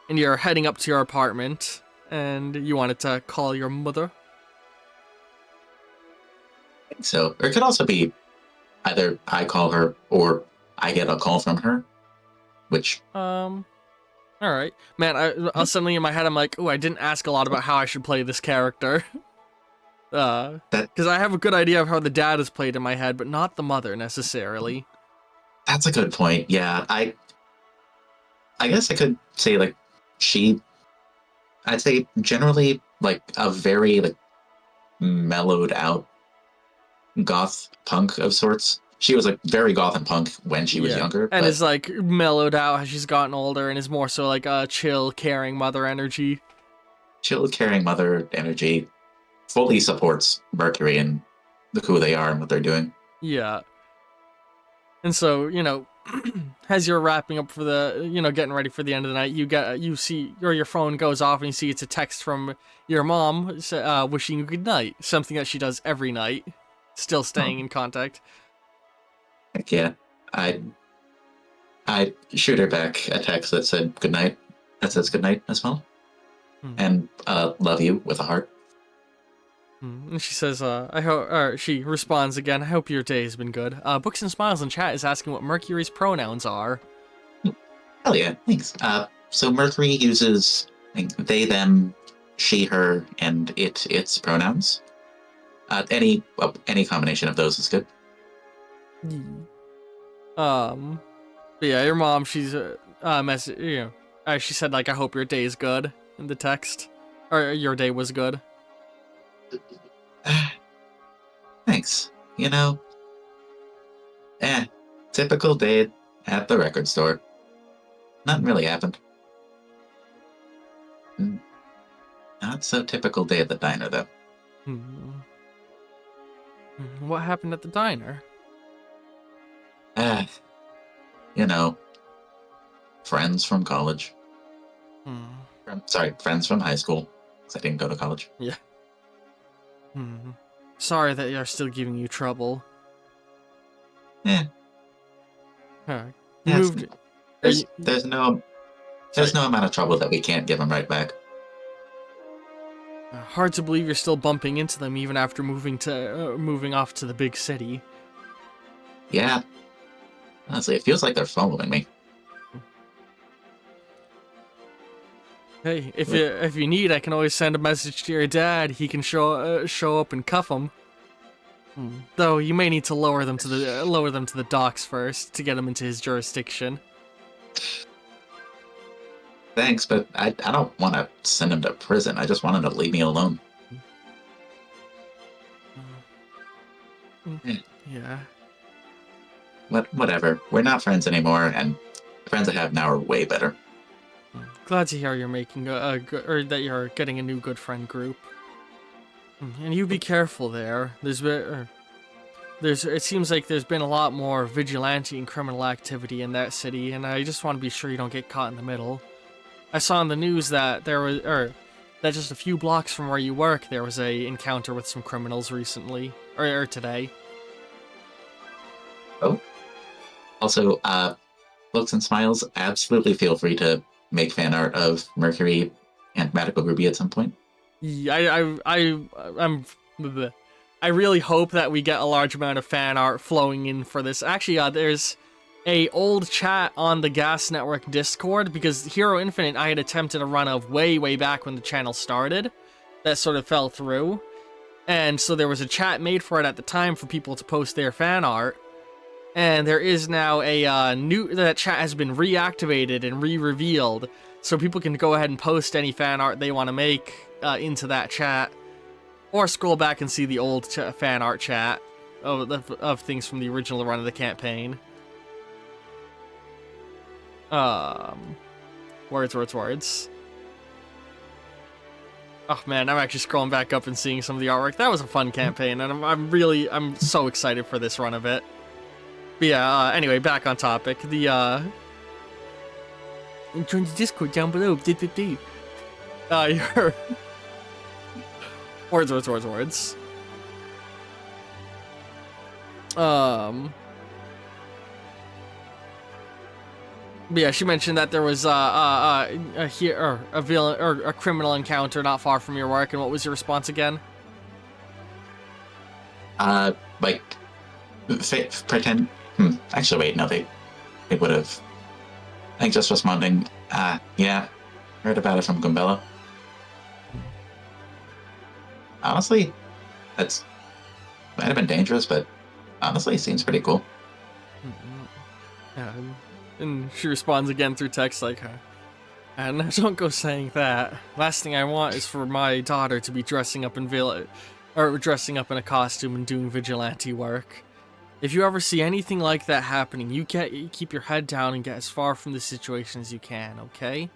and you're heading up to your apartment, and you wanted to call your mother. So, or it could also be either I call her or I get a call from her, which... All right. Man, I suddenly in my head, I'm like, I didn't ask a lot about how I should play this character. Because I have a good idea of how the dad is played in my head, but not the mother, necessarily. That's a good point, yeah. I guess I could say, I'd say generally, a very, mellowed out goth punk of sorts. She was very goth and punk when she was younger. And is mellowed out as she's gotten older and is more so a chill, caring mother energy. Chill, caring mother energy fully supports Mercury and who they are and what they're doing. Yeah. And so, as you're wrapping up for the, getting ready for the end of the night, you see, or your phone goes off and you see it's a text from your mom wishing you good night. Something that she does every night. Still staying in contact. Heck yeah. I shoot her back a text that said good night. That says good night as well. And love you with a heart. And she says, I hope, or she responds again, I hope your day has been good. Books and Smiles in chat is asking what Mercury's pronouns are. Hell yeah, thanks. so Mercury uses like, they, them, she, her, and its pronouns. Any combination of those is good. But yeah, your mom, she's she said like, I hope your day is good in the text, or your day was good. Thanks. You know, typical day at the record store. Nothing really happened. Not so typical day at the diner, though. What happened at the diner? You know, friends from college. Sorry, friends from high school, because I didn't go to college. Yeah. Sorry that you're still giving you trouble. Yeah. You Yeah, moved. There's no amount of trouble that we can't give them right back. Hard to believe you're still bumping into them even after moving off to the big city. Yeah. Honestly, it feels like they're following me. Hey, if you need, I can always send a message to your dad. He can show up and cuff them. Though you may need to lower them to the docks first to get them into his jurisdiction. Thanks, but I don't want to send him to prison. I just want him to leave me alone. Yeah. Whatever. We're not friends anymore, and the friends I have now are way better. Glad to hear you're making that you're getting a new good friend group. And you be careful there. It seems like there's been a lot more vigilante and criminal activity in that city, and I just want to be sure you don't get caught in the middle. I saw on the news that that just a few blocks from where you work, there was a encounter with some criminals recently, or today. Oh. Also, Looks and Smiles, absolutely feel free to make fan art of Mercury and Magical Ruby at some point. Yeah, I really hope that we get a large amount of fan art flowing in for this. Actually, there's a old chat on the Gas Network Discord, because Hero Infinite I had attempted a run of way back when the channel started that sort of fell through. And so there was a chat made for it at the time for people to post their fan art. And there is now that chat has been reactivated and re-revealed, so people can go ahead and post any fan art they want to make into that chat, or scroll back and see the old fan art chat of things from the original run of the campaign. Words. Oh man, I'm actually scrolling back up and seeing some of the artwork. That was a fun campaign, and I'm so excited for this run of it. But yeah, anyway, back on topic. Join the Discord down below. Your words. But yeah, she mentioned that there was a villain or a criminal encounter not far from your work, and what was your response again? Like, pretend. Actually, wait, no, they would have. I think just responding, yeah, heard about it from Gumbella. Honestly, might have been dangerous, but honestly, it seems pretty cool. Yeah, and she responds again through text like, and don't go saying that. Last thing I want is for my daughter to be dressing up in a costume and doing vigilante work. If you ever see anything like that happening, you keep your head down and get as far from the situation as you can, okay?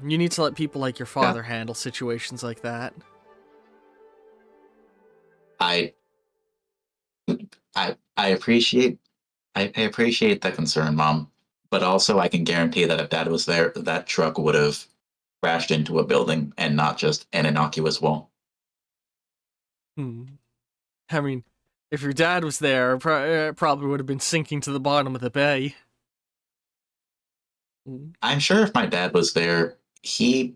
You need to let people like your father handle situations like that. I appreciate the concern, Mom, but also I can guarantee that if Dad was there, that truck would have crashed into a building and not just an innocuous wall. I mean, if your dad was there, probably would have been sinking to the bottom of the bay. I'm sure if my dad was there, he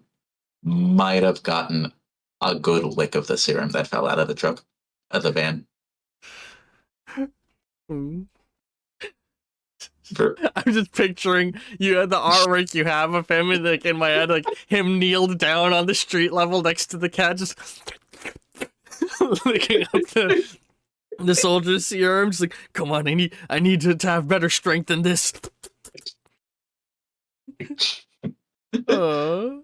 might have gotten a good lick of the serum that fell out of the van. I'm just picturing the artwork you have of him, and like in my head, like him kneeled down on the street level next to the cat, just licking up the soldier's serum. Just like, come on, I need to have better strength than this. But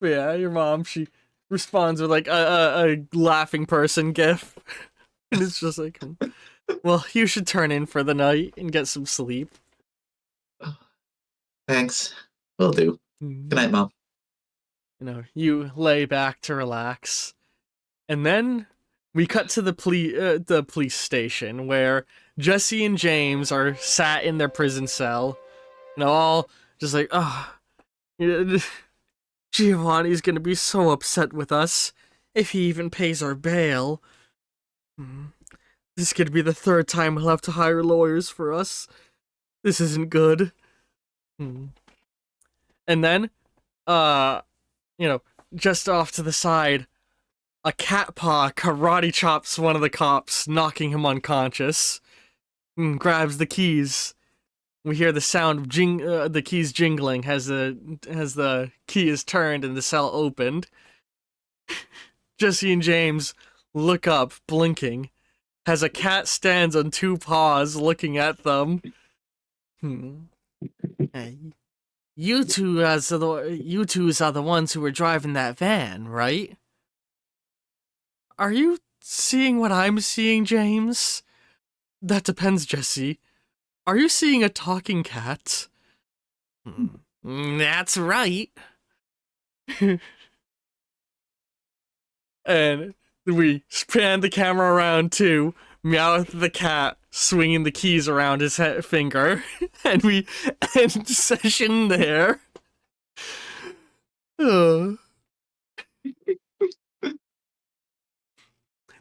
yeah, your mom, she responds with like a laughing person gif, and it's just like, well, you should turn in for the night and get some sleep. Thanks. Will do. Good night, Mom. You know, you lay back to relax, and then we cut to the police station where Jesse and James are sat in their prison cell, you know, all just like, oh, Giovanni's gonna be so upset with us if he even pays our bail. This could be the third time we'll have to hire lawyers for us. This isn't good. And then, you know, just off to the side, a cat paw karate chops one of the cops, knocking him unconscious. Grabs the keys. We hear the sound of the keys jingling as the key is turned and the cell opened. Jesse and James look up, blinking, as a cat stands on two paws looking at them. Hey, you two are the ones who were driving that van, right? Are you seeing what I'm seeing, James? That depends, Jesse. Are you seeing a talking cat? That's right. And we span the camera around too, Meowth the cat swinging the keys around his finger, and we end session there.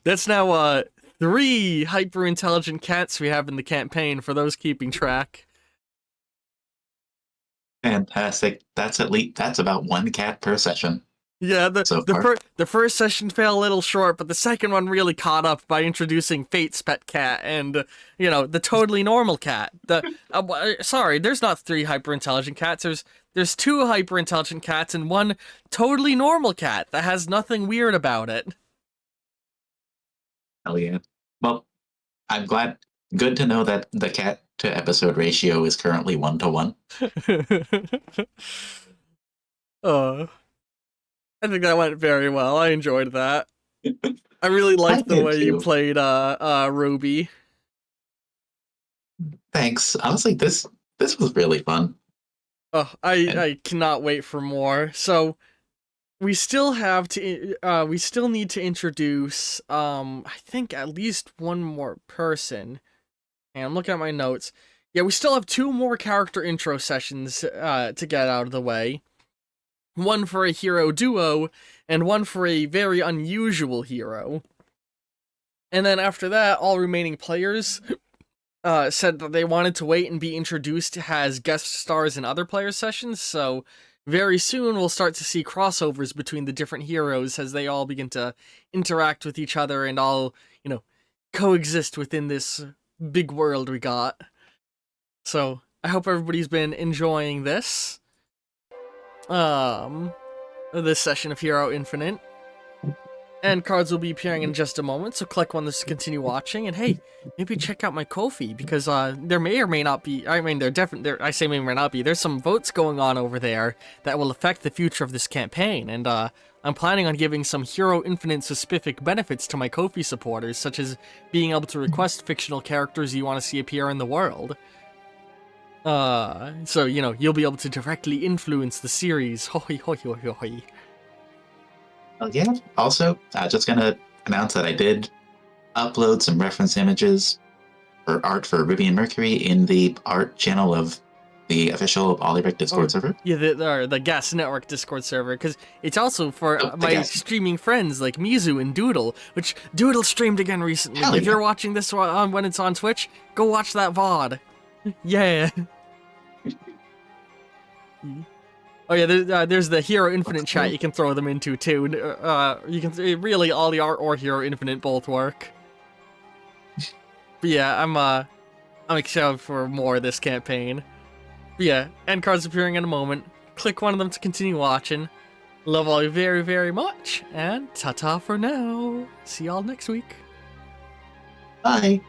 That's now 3 hyper-intelligent cats we have in the campaign for those keeping track. Fantastic. That's about 1 cat per session. Yeah, the first session fell a little short, but the second one really caught up by introducing Fate's pet cat and, you know, the totally normal cat. Sorry, there's not 3 hyper-intelligent cats. There's 2 hyper-intelligent cats and 1 totally normal cat that has nothing weird about it. Hell yeah. Well, I'm glad. Good to know that the cat to episode ratio is currently 1-to-1. I think that went very well. I enjoyed that. I really liked the way you played Ruby. Thanks. Honestly, this was really fun. Oh, I cannot wait for more. So we still have to we still need to introduce I think at least one more person. And I'm looking at my notes. Yeah, we still have 2 more character intro sessions to get out of the way. 1 for a hero duo, and 1 for a very unusual hero. And then after that, all remaining players said that they wanted to wait and be introduced as guest stars in other player sessions, so very soon we'll start to see crossovers between the different heroes as they all begin to interact with each other and all, you know, coexist within this big world we got. So, I hope everybody's been enjoying this. This session of Hero Infinite. And cards will be appearing in just a moment, so click on this to continue watching. And hey, maybe check out my Ko-fi, because there may or may not be, I mean, I say may or may not be, there's some votes going on over there that will affect the future of this campaign, and I'm planning on giving some Hero Infinite specific benefits to my Ko-fi supporters, such as being able to request fictional characters you want to see appear in the world. So, you know, you'll be able to directly influence the series. Hoi hoi hoi hoi. Oh, yeah. Also, just gonna announce that I did upload some reference images for art for Ruby and Mercury in the art channel of the official Oliver Discord server. Yeah, the Gas Network Discord server, because it's also for my streaming friends like Mizu and Doodle, which Doodle streamed again recently. Hell if yeah. you're watching this when it's on Twitch, go watch that VOD. Yeah. Oh yeah, there's the Hero Infinite chat you can throw them into too. You can really all the art or Hero Infinite both work. But yeah, I'm excited for more of this campaign. But yeah, end cards appearing in a moment. Click one of them to continue watching. Love all you very, very much, and ta-ta for now. See y'all next week. Bye.